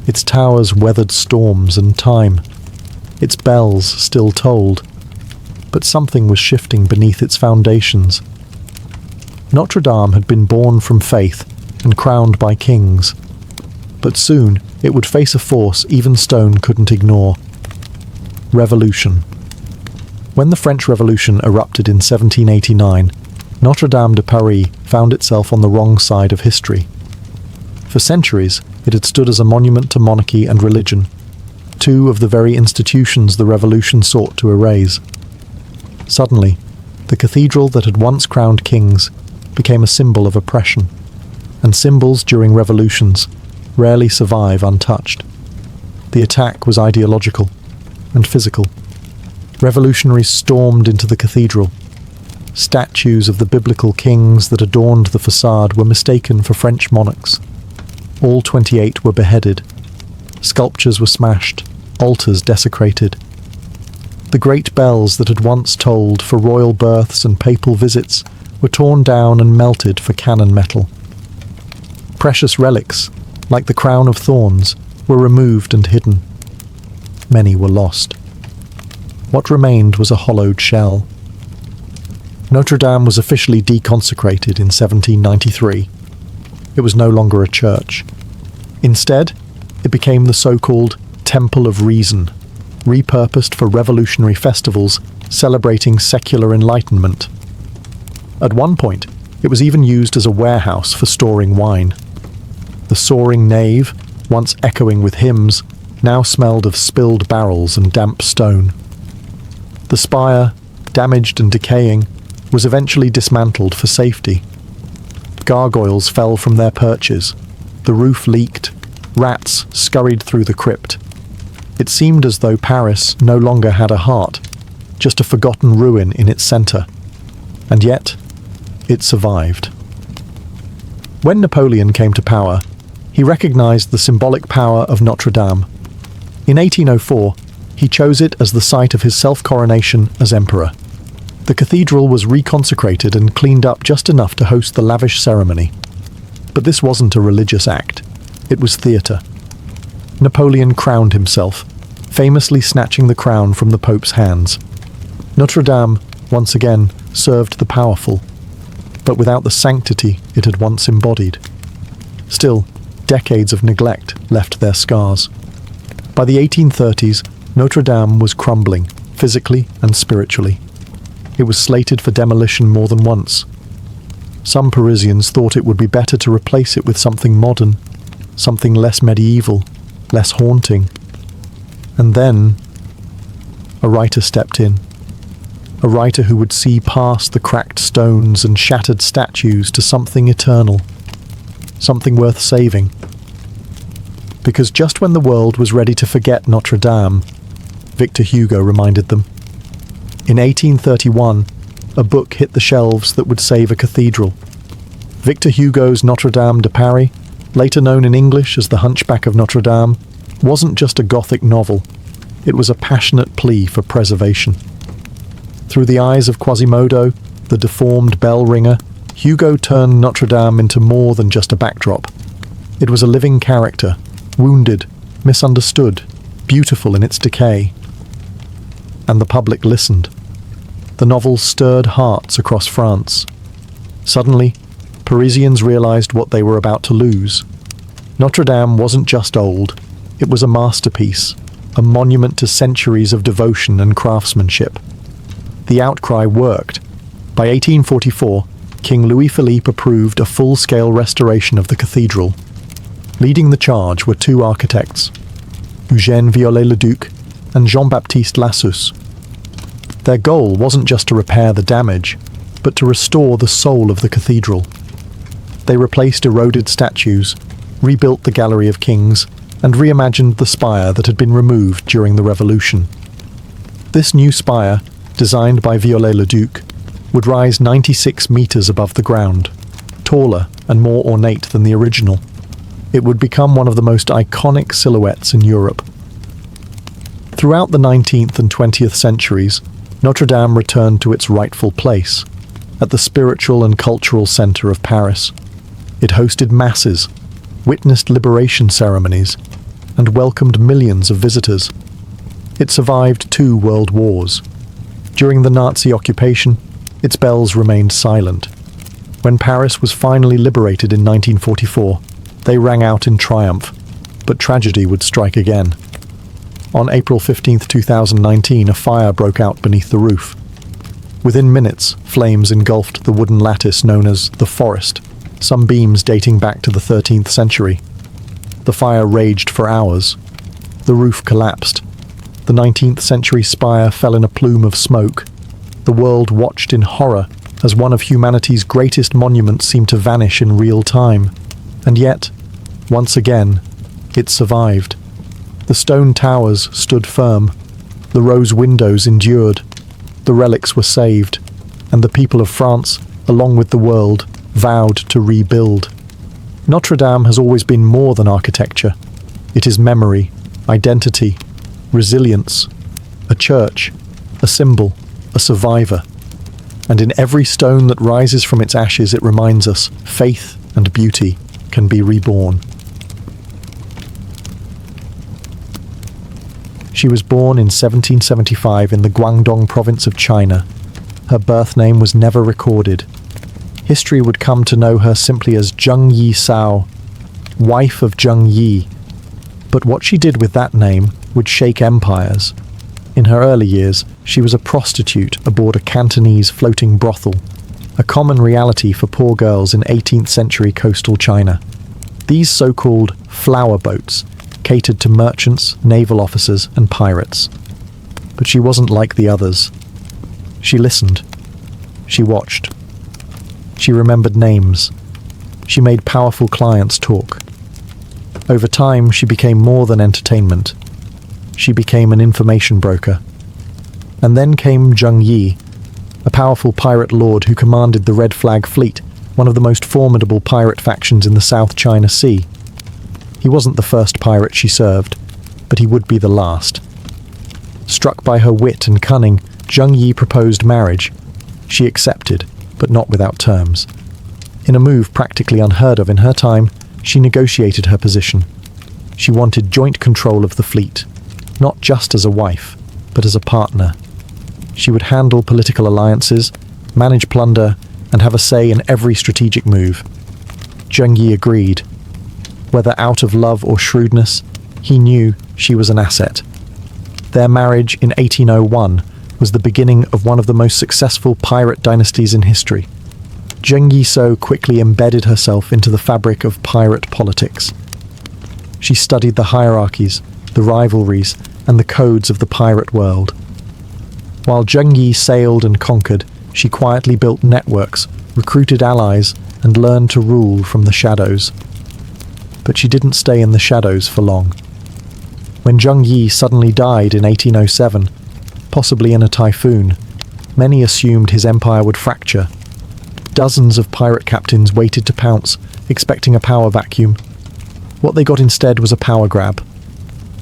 Its towers weathered storms and time. Its bells still tolled. But something was shifting beneath its foundations. Notre-Dame had been born from faith and crowned by kings. But soon, it would face a force even stone couldn't ignore. Revolution. When the French Revolution erupted in 1789, Notre-Dame de Paris found itself on the wrong side of history. For centuries, it had stood as a monument to monarchy and religion, two of the very institutions the Revolution sought to erase. Suddenly, the cathedral that had once crowned kings became a symbol of oppression, and symbols during revolutions rarely survive untouched. The attack was ideological and physical. Revolutionaries stormed into the cathedral. Statues of the biblical kings that adorned the facade were mistaken for French monarchs. All 28 were beheaded. Sculptures were smashed, altars desecrated. The great bells that had once tolled for royal births and papal visits were torn down and melted for cannon metal. Precious relics, like the crown of thorns, were removed and hidden. Many were lost. What remained was a hollowed shell. Notre-Dame was officially deconsecrated in 1793. It was no longer a church. Instead, it became the so-called Temple of Reason, repurposed for revolutionary festivals celebrating secular enlightenment. At one point, it was even used as a warehouse for storing wine. The soaring nave, once echoing with hymns, now smelled of spilled barrels and damp stone. The spire, damaged and decaying, was eventually dismantled for safety. Gargoyles fell from their perches. The roof leaked. Rats scurried through the crypt. It seemed as though Paris no longer had a heart, just a forgotten ruin in its centre. And yet, it survived. When Napoleon came to power, he recognized the symbolic power of Notre-Dame. In 1804, he chose it as the site of his self-coronation as emperor. The cathedral was reconsecrated and cleaned up just enough to host the lavish ceremony. But this wasn't a religious act. It was theatre. Napoleon crowned himself, famously snatching the crown from the Pope's hands. Notre-Dame, once again, served the powerful, but without the sanctity it had once embodied. Still, decades of neglect left their scars. By the 1830s, Notre-Dame was crumbling, physically and spiritually. It was slated for demolition more than once. Some Parisians thought it would be better to replace it with something modern, something less medieval, less haunting. And then, a writer stepped in. A writer who would see past the cracked stones and shattered statues to something eternal, something worth saving. Because just when the world was ready to forget Notre-Dame, Victor Hugo reminded them. In 1831, a book hit the shelves that would save a cathedral. Victor Hugo's Notre-Dame de Paris, later known in English as The Hunchback of Notre Dame, wasn't just a Gothic novel. It was a passionate plea for preservation. Through the eyes of Quasimodo, the deformed bell ringer, Hugo turned Notre Dame into more than just a backdrop. It was a living character, wounded, misunderstood, beautiful in its decay. And the public listened. The novel stirred hearts across France. Suddenly, Parisians realized what they were about to lose. Notre-Dame wasn't just old, it was a masterpiece, a monument to centuries of devotion and craftsmanship. The outcry worked. By 1844, King Louis-Philippe approved a full-scale restoration of the cathedral. Leading the charge were two architects, Eugène Viollet-le-Duc and Jean-Baptiste Lassus. Their goal wasn't just to repair the damage, but to restore the soul of the cathedral. They replaced eroded statues, rebuilt the Gallery of Kings, and reimagined the spire that had been removed during the Revolution. This new spire, designed by Viollet-le-Duc, would rise 96 meters above the ground, taller and more ornate than the original. It would become one of the most iconic silhouettes in Europe. Throughout the 19th and 20th centuries, Notre-Dame returned to its rightful place, at the spiritual and cultural center of Paris. It hosted masses, witnessed liberation ceremonies, and welcomed millions of visitors. It survived 2 world wars. During the Nazi occupation, its bells remained silent. When Paris was finally liberated in 1944, they rang out in triumph, But tragedy would strike again. On April 15, 2019, a fire broke out beneath the roof. Within minutes, flames engulfed the wooden lattice known as the forest, some beams dating back to the 13th century. The fire raged for hours. The roof collapsed. The 19th century spire fell in a plume of smoke. The world watched in horror as one of humanity's greatest monuments seemed to vanish in real time. And yet, once again, it survived. The stone towers stood firm. The rose windows endured. The relics were saved. And the people of France, along with the world, vowed to rebuild. Notre-Dame has always been more than architecture. It is memory, identity, resilience, a church, a symbol, a survivor. And in every stone that rises from its ashes, it reminds us faith and beauty can be reborn. She was born in 1775 in the Guangdong province of China. Her birth name was never recorded. History would come to know her simply as Zheng Yi Sao, wife of Zheng Yi. But what she did with that name would shake empires. In her early years, she was a prostitute aboard a Cantonese floating brothel, a common reality for poor girls in 18th century coastal China. These so-called flower boats catered to merchants, naval officers, and pirates. But she wasn't like the others. She listened. She watched. She remembered names. She made powerful clients talk. Over time, she became more than entertainment. She became an information broker. And then came Zheng Yi, a powerful pirate lord who commanded the Red Flag Fleet, one of the most formidable pirate factions in the South China Sea. He wasn't the first pirate she served, but he would be the last. Struck by her wit and cunning, Zheng Yi proposed marriage. She accepted, but not without terms. In a move practically unheard of in her time, she negotiated her position. She wanted joint control of the fleet, not just as a wife, but as a partner. She would handle political alliances, manage plunder, and have a say in every strategic move. Zheng Yi agreed. Whether out of love or shrewdness, he knew she was an asset. Their marriage in 1801 was the beginning of one of the most successful pirate dynasties in history. Zheng Yi Sao quickly embedded herself into the fabric of pirate politics. She studied the hierarchies, the rivalries, and the codes of the pirate world. While Zheng Yi sailed and conquered, she quietly built networks, recruited allies, and learned to rule from the shadows. But she didn't stay in the shadows for long. When Zheng Yi suddenly died in 1807, possibly in a typhoon, many assumed his empire would fracture. Dozens of pirate captains waited to pounce, expecting a power vacuum. What they got instead was a power grab.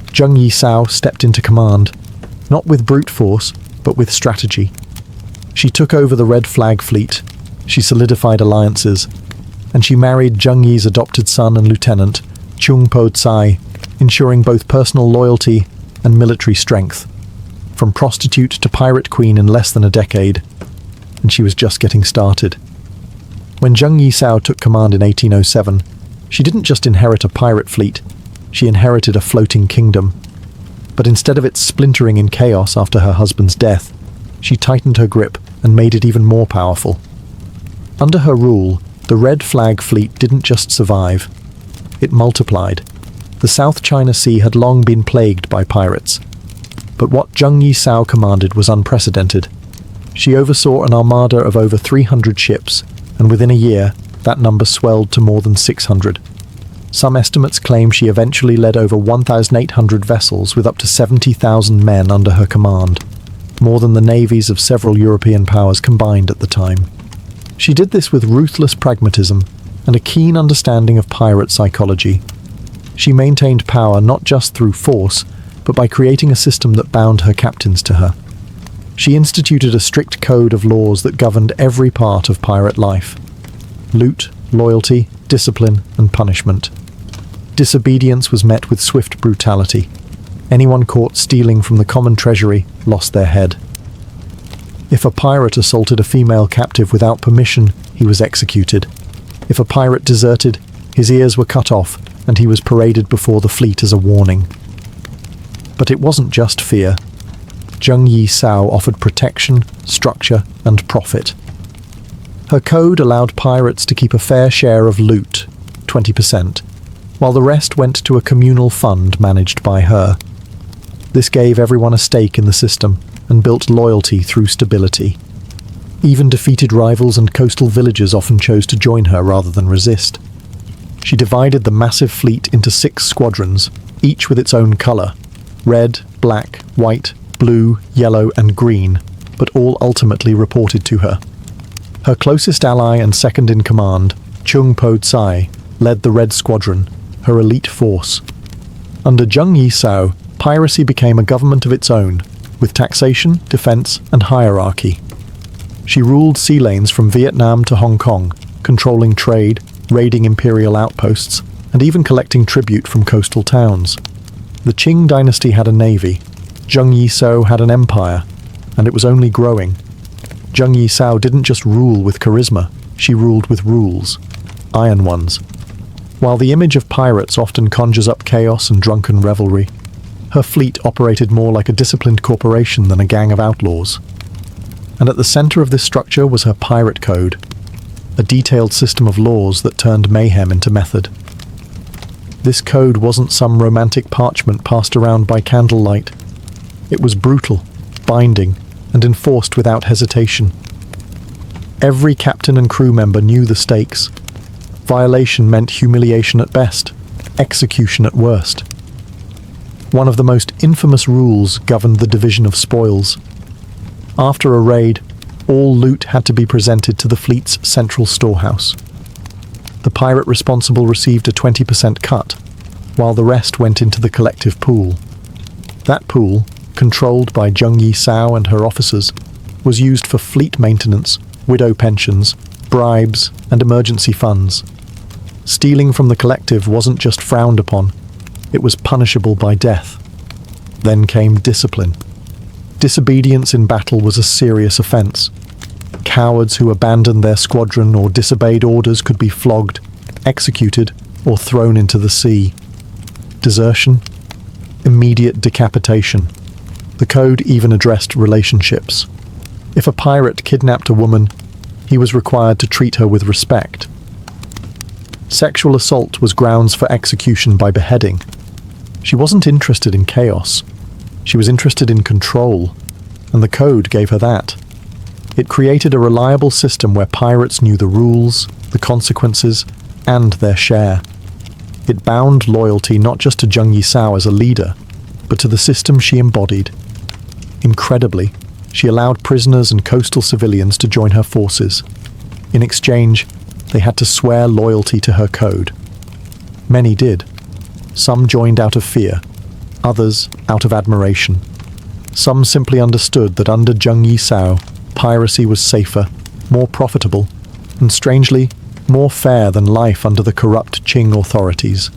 Zheng Yi Sao stepped into command, not with brute force, but with strategy. She took over the Red Flag Fleet, she solidified alliances, and she married Zheng Yi's adopted son and lieutenant, Chung Po Tsai, ensuring both personal loyalty and military strength. From prostitute to pirate queen in less than a decade, and she was just getting started. When Zheng Yi Sao took command in 1807, she didn't just inherit a pirate fleet, she inherited a floating kingdom. But instead of it splintering in chaos after her husband's death, she tightened her grip and made it even more powerful. Under her rule, the Red Flag Fleet didn't just survive, it multiplied. The South China Sea had long been plagued by pirates. But what Zheng Yi Sao commanded was unprecedented. She oversaw an armada of over 300 ships, and within a year, that number swelled to more than 600. Some estimates claim she eventually led over 1,800 vessels with up to 70,000 men under her command, more than the navies of several European powers combined at the time. She did this with ruthless pragmatism and a keen understanding of pirate psychology. She maintained power not just through force, but by creating a system that bound her captains to her. She instituted a strict code of laws that governed every part of pirate life: loot, loyalty, discipline, and punishment. Disobedience was met with swift brutality. Anyone caught stealing from the common treasury lost their head. If a pirate assaulted a female captive without permission, he was executed. If a pirate deserted, his ears were cut off and he was paraded before the fleet as a warning. But it wasn't just fear. Zheng Yi Sao offered protection, structure, and profit. Her code allowed pirates to keep a fair share of loot, 20%, while the rest went to a communal fund managed by her. This gave everyone a stake in the system and built loyalty through stability. Even defeated rivals and coastal villagers often chose to join her rather than resist. She divided the massive fleet into 6 squadrons, each with its own colour: red, black, white, blue, yellow, and green, but all ultimately reported to her. Her closest ally and second-in-command, Chung Po-tsai, led the Red Squadron, her elite force. Under Zheng Yi Sao, piracy became a government of its own, with taxation, defense, and hierarchy. She ruled sea lanes from Vietnam to Hong Kong, controlling trade, raiding imperial outposts, and even collecting tribute from coastal towns. The Qing dynasty had a navy. Zheng Yi Sao had an empire, and it was only growing. Zheng Yi Sao didn't just rule with charisma, she ruled with rules. Iron ones. While the image of pirates often conjures up chaos and drunken revelry, her fleet operated more like a disciplined corporation than a gang of outlaws. And at the center of this structure was her pirate code, a detailed system of laws that turned mayhem into method. This code wasn't some romantic parchment passed around by candlelight. It was brutal, binding, and enforced without hesitation. Every captain and crew member knew the stakes. Violation meant humiliation at best, execution at worst. One of the most infamous rules governed the division of spoils. After a raid, all loot had to be presented to the fleet's central storehouse. The pirate responsible received a 20% cut, while the rest went into the collective pool. That pool, controlled by Zheng Yi Sao and her officers, was used for fleet maintenance, widow pensions, bribes, and emergency funds. Stealing from the collective wasn't just frowned upon, it was punishable by death. Then came discipline. Disobedience in battle was a serious offense. Cowards who abandoned their squadron or disobeyed orders could be flogged, executed, or thrown into the sea. Desertion, immediate decapitation. The code even addressed relationships. If a pirate kidnapped a woman, he was required to treat her with respect. Sexual assault was grounds for execution by beheading. She wasn't interested in chaos. She was interested in control, and the code gave her that. It created a reliable system where pirates knew the rules, the consequences, and their share. It bound loyalty not just to Zheng Yi Sao as a leader, but to the system she embodied. Incredibly, she allowed prisoners and coastal civilians to join her forces. In exchange, they had to swear loyalty to her code. Many did. Some joined out of fear, others out of admiration. Some simply understood that under Zheng Yi Sao, piracy was safer, more profitable, and strangely, more fair than life under the corrupt Qing authorities.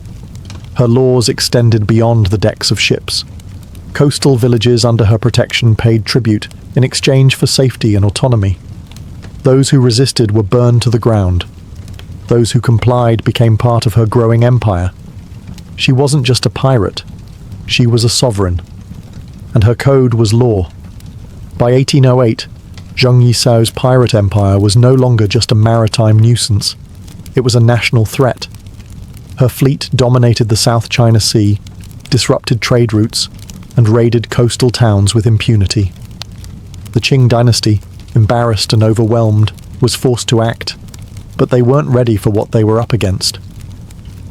Her laws extended beyond the decks of ships. Coastal villages under her protection paid tribute in exchange for safety and autonomy. Those who resisted were burned to the ground. Those who complied became part of her growing empire. She wasn't just a pirate, she was a sovereign. And her code was law. By 1808, Zheng Yi Sao's pirate empire was no longer just a maritime nuisance. It was a national threat. Her fleet dominated the South China Sea, disrupted trade routes, and raided coastal towns with impunity. The Qing dynasty, embarrassed and overwhelmed, was forced to act, but they weren't ready for what they were up against.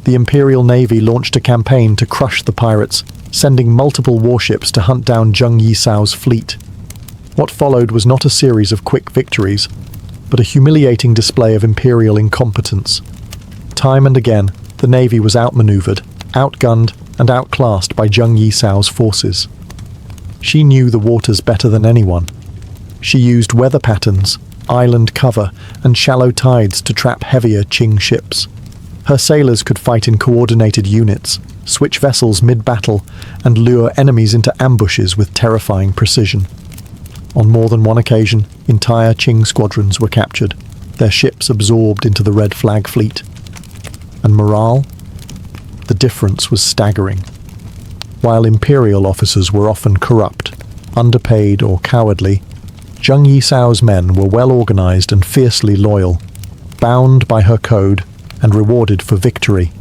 The Imperial Navy launched a campaign to crush the pirates, sending multiple warships to hunt down Zheng Yi Sao's fleet. What followed was not a series of quick victories, but a humiliating display of imperial incompetence. Time and again, the Navy was outmaneuvered, outgunned, and outclassed by Zheng Yi Sao's forces. She knew the waters better than anyone. She used weather patterns, island cover, and shallow tides to trap heavier Qing ships. Her sailors could fight in coordinated units, switch vessels mid-battle, and lure enemies into ambushes with terrifying precision. On more than one occasion, entire Qing squadrons were captured, their ships absorbed into the Red Flag fleet. And morale? the difference was staggering. While imperial officers were often corrupt, underpaid or cowardly, Zheng Yi Sao's men were well organized and fiercely loyal, bound by her code and rewarded for victory.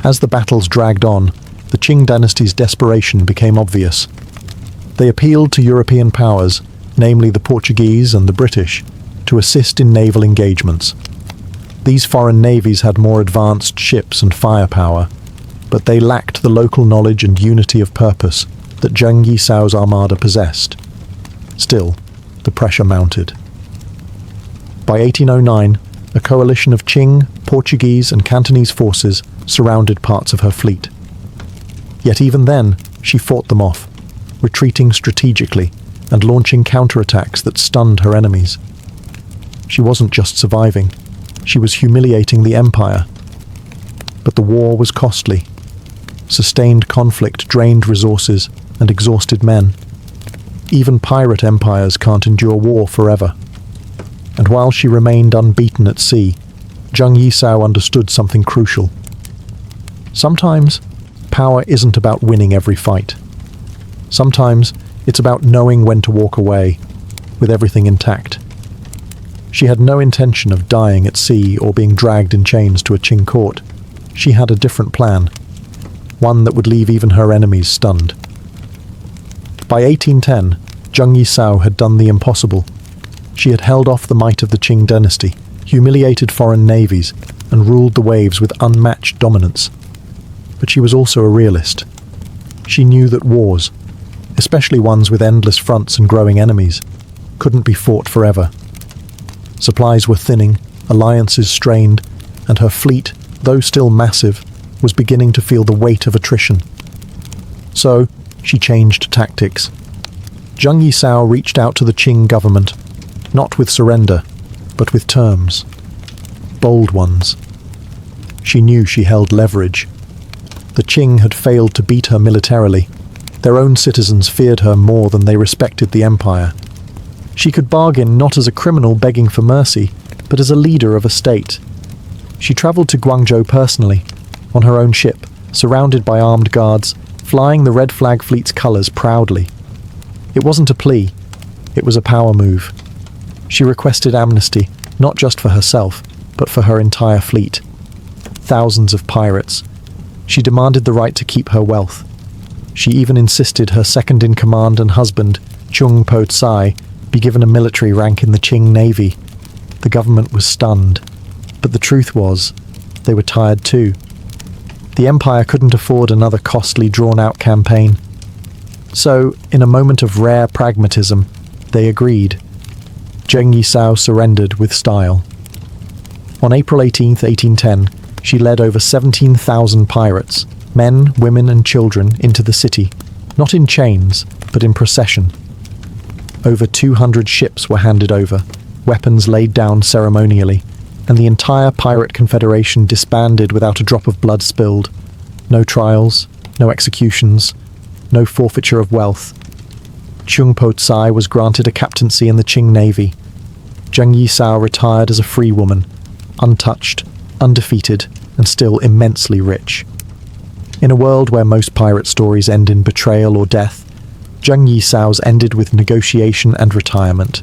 As the battles dragged on, the Qing dynasty's desperation became obvious. They appealed to European powers, namely the Portuguese and the British, to assist in naval engagements. These foreign navies had more advanced ships and firepower, but they lacked the local knowledge and unity of purpose that Zheng Yi Sao's armada possessed. Still, the pressure mounted. By 1809, a coalition of Qing, Portuguese and Cantonese forces surrounded parts of her fleet. Yet even then, she fought them off, retreating strategically and launching counterattacks that stunned her enemies. She wasn't just surviving, she was humiliating the empire. But the war was costly. Sustained conflict drained resources and exhausted men. Even pirate empires can't endure war forever. And while she remained unbeaten at sea, Zheng Yi Sao understood something crucial. Sometimes, power isn't about winning every fight. Sometimes, it's about knowing when to walk away, with everything intact. She had no intention of dying at sea or being dragged in chains to a Qing court. She had a different plan, one that would leave even her enemies stunned. By 1810, Zheng Yi Sao had done the impossible. She had held off the might of the Qing dynasty, humiliated foreign navies, and ruled the waves with unmatched dominance. But she was also a realist. She knew that wars, especially ones with endless fronts and growing enemies, couldn't be fought forever. Supplies were thinning, alliances strained, and her fleet, though still massive, was beginning to feel the weight of attrition. So, she changed tactics. Zheng Yi Sao reached out to the Qing government, not with surrender, but with terms. Bold ones. She knew she held leverage. The Qing had failed to beat her militarily. Their own citizens feared her more than they respected the empire. She could bargain not as a criminal begging for mercy, but as a leader of a state. She travelled to Guangzhou personally, on her own ship, surrounded by armed guards, flying the Red Flag Fleet's colours proudly. It wasn't a plea, it was a power move. She requested amnesty, not just for herself, but for her entire fleet. Thousands of pirates. She demanded the right to keep her wealth. She even insisted her second-in-command and husband, Chung Po Tsai, be given a military rank in the Qing Navy. The government was stunned. But the truth was, they were tired too. The empire couldn't afford another costly, drawn-out campaign. So, in a moment of rare pragmatism, they agreed. Zheng Yi Sao surrendered with style. On April 18, 1810, she led over 17,000 pirates, men, women and children, into the city, not in chains, but in procession. Over 200 ships were handed over, weapons laid down ceremonially, and the entire pirate confederation disbanded without a drop of blood spilled. No trials, no executions, no forfeiture of wealth. Chung Po Tsai was granted a captaincy in the Qing Navy. Zheng Yi Sao retired as a free woman, untouched, undefeated, and still immensely rich. In a world where most pirate stories end in betrayal or death, Zheng Yi Sao's ended with negotiation and retirement.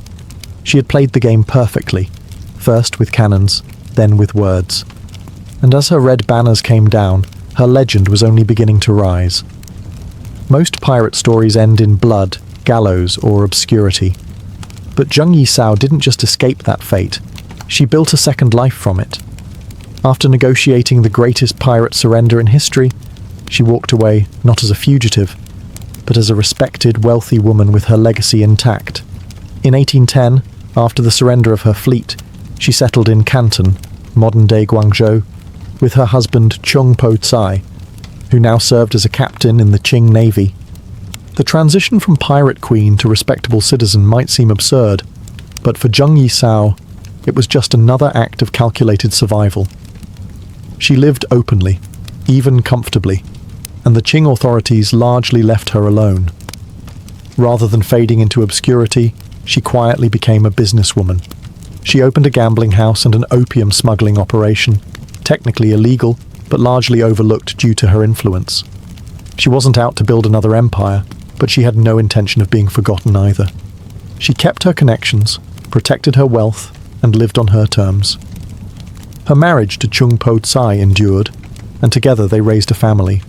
She had played the game perfectly, first with cannons, then with words. And as her red banners came down, her legend was only beginning to rise. Most pirate stories end in blood, gallows, or obscurity. But Zheng Yi Sao didn't just escape that fate, she built a second life from it. After negotiating the greatest pirate surrender in history, she walked away not as a fugitive, but as a respected, wealthy woman with her legacy intact. In 1810, after the surrender of her fleet, she settled in Canton, modern-day Guangzhou, with her husband Chung Po Tsai, who now served as a captain in the Qing Navy. The transition from pirate queen to respectable citizen might seem absurd, but for Zheng Yi Sao, it was just another act of calculated survival. She lived openly, even comfortably, and the Qing authorities largely left her alone. Rather than fading into obscurity, she quietly became a businesswoman. She opened a gambling house and an opium smuggling operation, technically illegal, but largely overlooked due to her influence. She wasn't out to build another empire, but she had no intention of being forgotten either. She kept her connections, protected her wealth, and lived on her terms. Her marriage to Chung Po Tsai endured, and together they raised a family.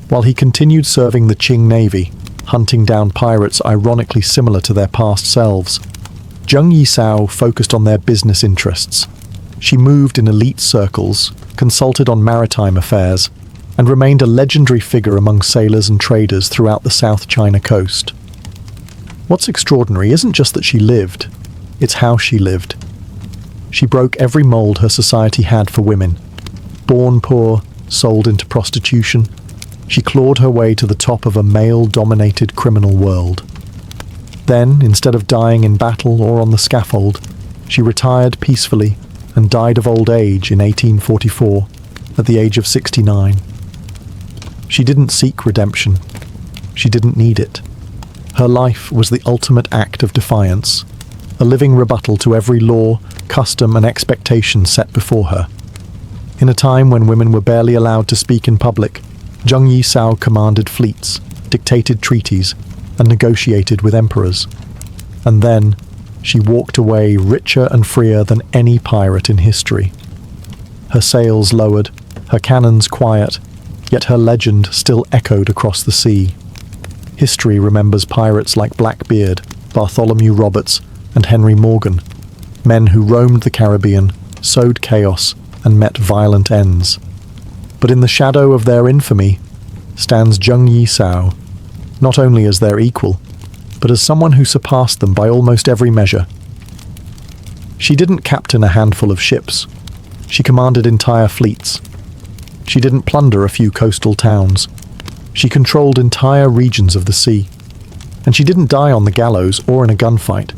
While he continued serving the Qing Navy, hunting down pirates ironically similar to their past selves, Zheng Yi Sao focused on their business interests. She moved in elite circles, consulted on maritime affairs, and remained a legendary figure among sailors and traders throughout the South China coast. What's extraordinary isn't just that she lived, it's how she lived. She broke every mold her society had for women. Born poor, sold into prostitution, she clawed her way to the top of a male-dominated criminal world. Then, instead of dying in battle or on the scaffold, she retired peacefully and died of old age in 1844, at the age of 69. She didn't seek redemption. She didn't need it. Her life was the ultimate act of defiance, a living rebuttal to every law, custom, and expectation set before her. In a time when women were barely allowed to speak in public, Zheng Yi Sao commanded fleets, dictated treaties, and negotiated with emperors. And then, she walked away richer and freer than any pirate in history. Her sails lowered, her cannons quiet, yet her legend still echoed across the sea. History remembers pirates like Blackbeard, Bartholomew Roberts, and Henry Morgan, men who roamed the Caribbean, sowed chaos, and met violent ends. But in the shadow of their infamy stands Zheng Yi Sao, not only as their equal, but as someone who surpassed them by almost every measure. She didn't captain a handful of ships. She commanded entire fleets. She didn't plunder a few coastal towns. She controlled entire regions of the sea. And she didn't die on the gallows or in a gunfight.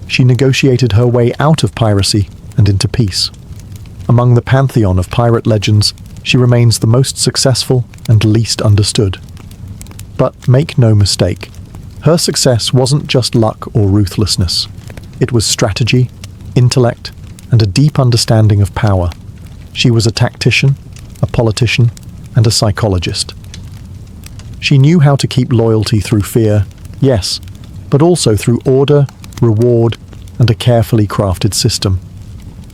She negotiated her way out of piracy and into peace. Among the pantheon of pirate legends, she remains the most successful and least understood. But make no mistake, her success wasn't just luck or ruthlessness. It was strategy, intellect, and a deep understanding of power. She was a tactician, a politician, and a psychologist. She knew how to keep loyalty through fear, yes, but also through order, reward, and a carefully crafted system.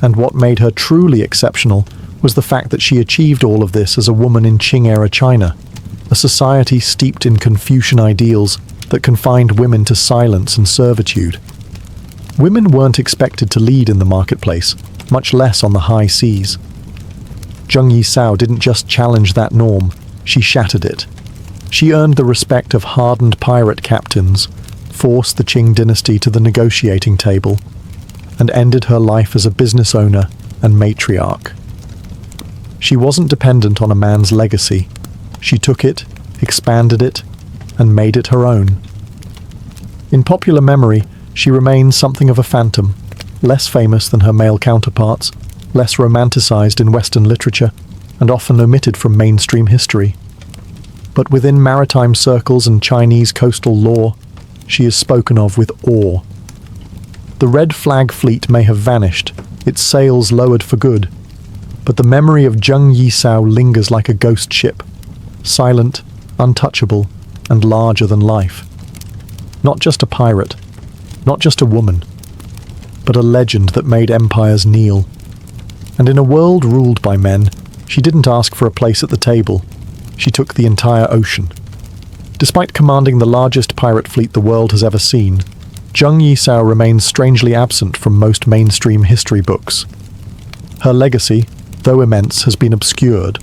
And what made her truly exceptional was the fact that she achieved all of this as a woman in Qing-era China, a society steeped in Confucian ideals that confined women to silence and servitude. Women weren't expected to lead in the marketplace, much less on the high seas. Zheng Yi Sao didn't just challenge that norm, she shattered it. She earned the respect of hardened pirate captains, forced the Qing dynasty to the negotiating table, and ended her life as a business owner and matriarch. She wasn't dependent on a man's legacy. She took it, expanded it, and made it her own. In popular memory, she remains something of a phantom, less famous than her male counterparts, less romanticized in Western literature, and often omitted from mainstream history. But within maritime circles and Chinese coastal lore, she is spoken of with awe. The Red Flag fleet may have vanished, its sails lowered for good, but the memory of Zheng Yi Sao lingers like a ghost ship, silent, untouchable, and larger than life. Not just a pirate, not just a woman, but a legend that made empires kneel. And in a world ruled by men, she didn't ask for a place at the table. She took the entire ocean. Despite commanding the largest pirate fleet the world has ever seen, Zheng Yi Sao remains strangely absent from most mainstream history books. Her legacy, though immense, has been obscured,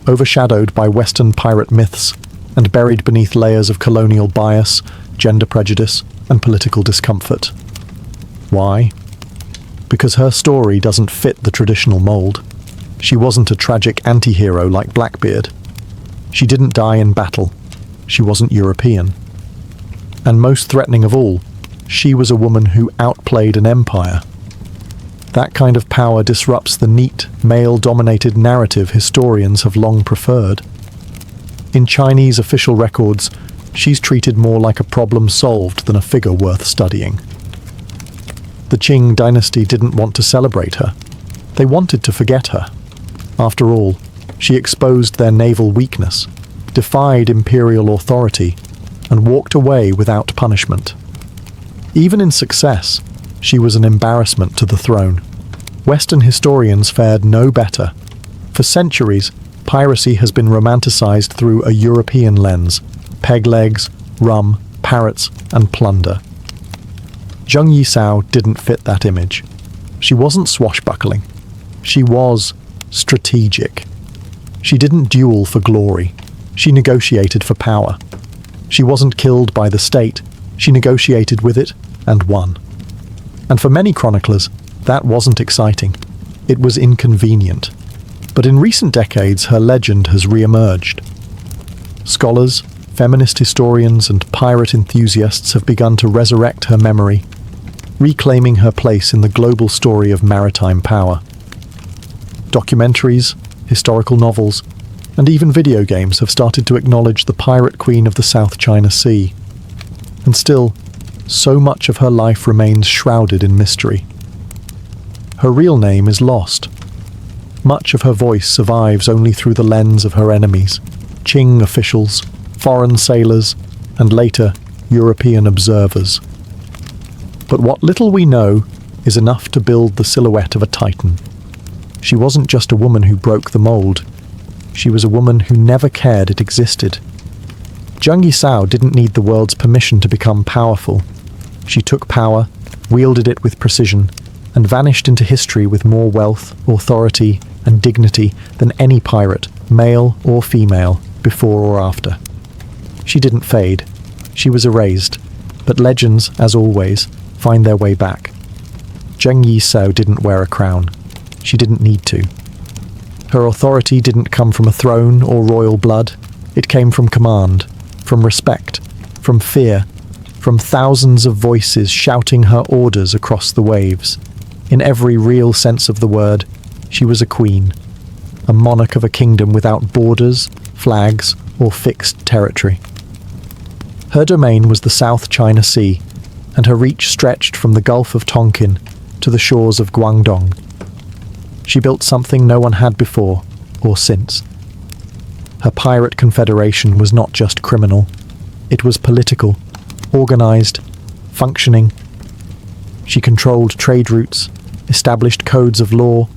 overshadowed by Western pirate myths, and buried beneath layers of colonial bias, gender prejudice, and political discomfort. Why? Because her story doesn't fit the traditional mold. She wasn't a tragic anti-hero like Blackbeard. She didn't die in battle. She wasn't European. And most threatening of all, she was a woman who outplayed an empire. That kind of power disrupts the neat, male-dominated narrative historians have long preferred. In Chinese official records, she's treated more like a problem solved than a figure worth studying. The Qing dynasty didn't want to celebrate her. They wanted to forget her. After all, She exposed their naval weakness, defied imperial authority, and walked away without punishment. Even in success, she was an embarrassment to the throne. Western historians fared no better. For centuries, piracy has been romanticized through a European lens: peg legs, rum, parrots, and plunder. Zheng Yi Sao didn't fit that image. She wasn't swashbuckling. She was strategic. She didn't duel for glory. She negotiated for power. She wasn't killed by the state. She negotiated with it and won. And for many chroniclers, that wasn't exciting. It was inconvenient. But in recent decades, her legend has re-emerged. Scholars, feminist historians, and pirate enthusiasts have begun to resurrect her memory, reclaiming her place in the global story of maritime power. Documentaries, historical novels, and even video games have started to acknowledge the pirate queen of the South China Sea. And still, so much of her life remains shrouded in mystery. Her real name is lost. Much of her voice survives only through the lens of her enemies: Qing officials, foreign sailors, and later, European observers. But what little we know is enough to build the silhouette of a titan. She wasn't just a woman who broke the mold. She was a woman who never cared it existed. Zheng Yi Sao didn't need the world's permission to become powerful. She took power, wielded it with precision, and vanished into history with more wealth, authority, and dignity than any pirate, male or female, before or after. She didn't fade. She was erased. But legends, as always, find their way back. Zheng Yi Sao didn't wear a crown. She didn't need to. Her authority didn't come from a throne or royal blood. It came from command, from respect, from fear, from thousands of voices shouting her orders across the waves. In every real sense of the word, she was a queen, a monarch of a kingdom without borders, flags, or fixed territory. Her domain was the South China Sea, and her reach stretched from the Gulf of Tonkin to the shores of Guangdong. She built something no one had before or since. Her pirate confederation was not just criminal. It was political, organized, functioning. She controlled trade routes, established codes of law,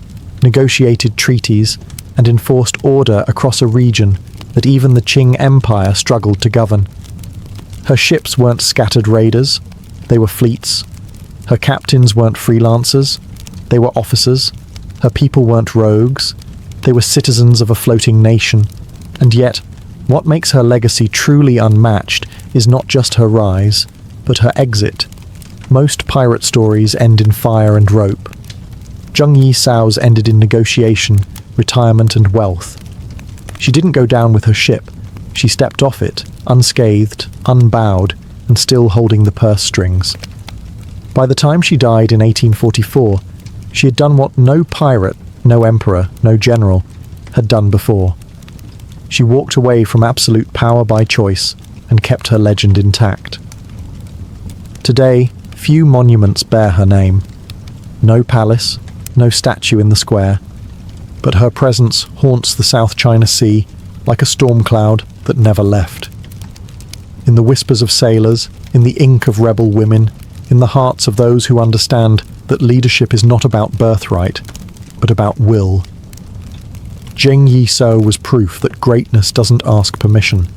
negotiated treaties, and enforced order across a region that even the Qing Empire struggled to govern. Her ships weren't scattered raiders, they were fleets. Her captains weren't freelancers, they were officers. Her people weren't rogues, they were citizens of a floating nation. And yet, what makes her legacy truly unmatched is not just her rise, but her exit. Most pirate stories end in fire and rope. Zheng Yi Sao's ended in negotiation, retirement, and wealth. She didn't go down with her ship. She stepped off it, unscathed, unbowed, and still holding the purse strings. By the time she died in 1844, she had done what no pirate, no emperor, no general had done before. She walked away from absolute power by choice and kept her legend intact. Today, few monuments bear her name. No palace, no statue in the square, but her presence haunts the South China Sea like a storm cloud that never left. In the whispers of sailors, in the ink of rebel women, in the hearts of those who understand that leadership is not about birthright, but about will. Zheng Yi Sao was proof that greatness doesn't ask permission,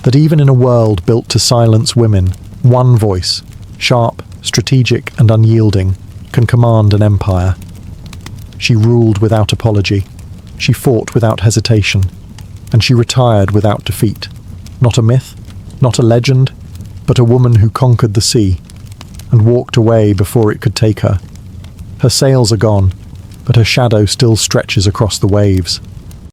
that even in a world built to silence women, one voice, sharp, strategic, and unyielding, can command an empire. She ruled without apology, she fought without hesitation, and she retired without defeat. Not a myth, not a legend, but a woman who conquered the sea, and walked away before it could take her. Her sails are gone, but her shadow still stretches across the waves.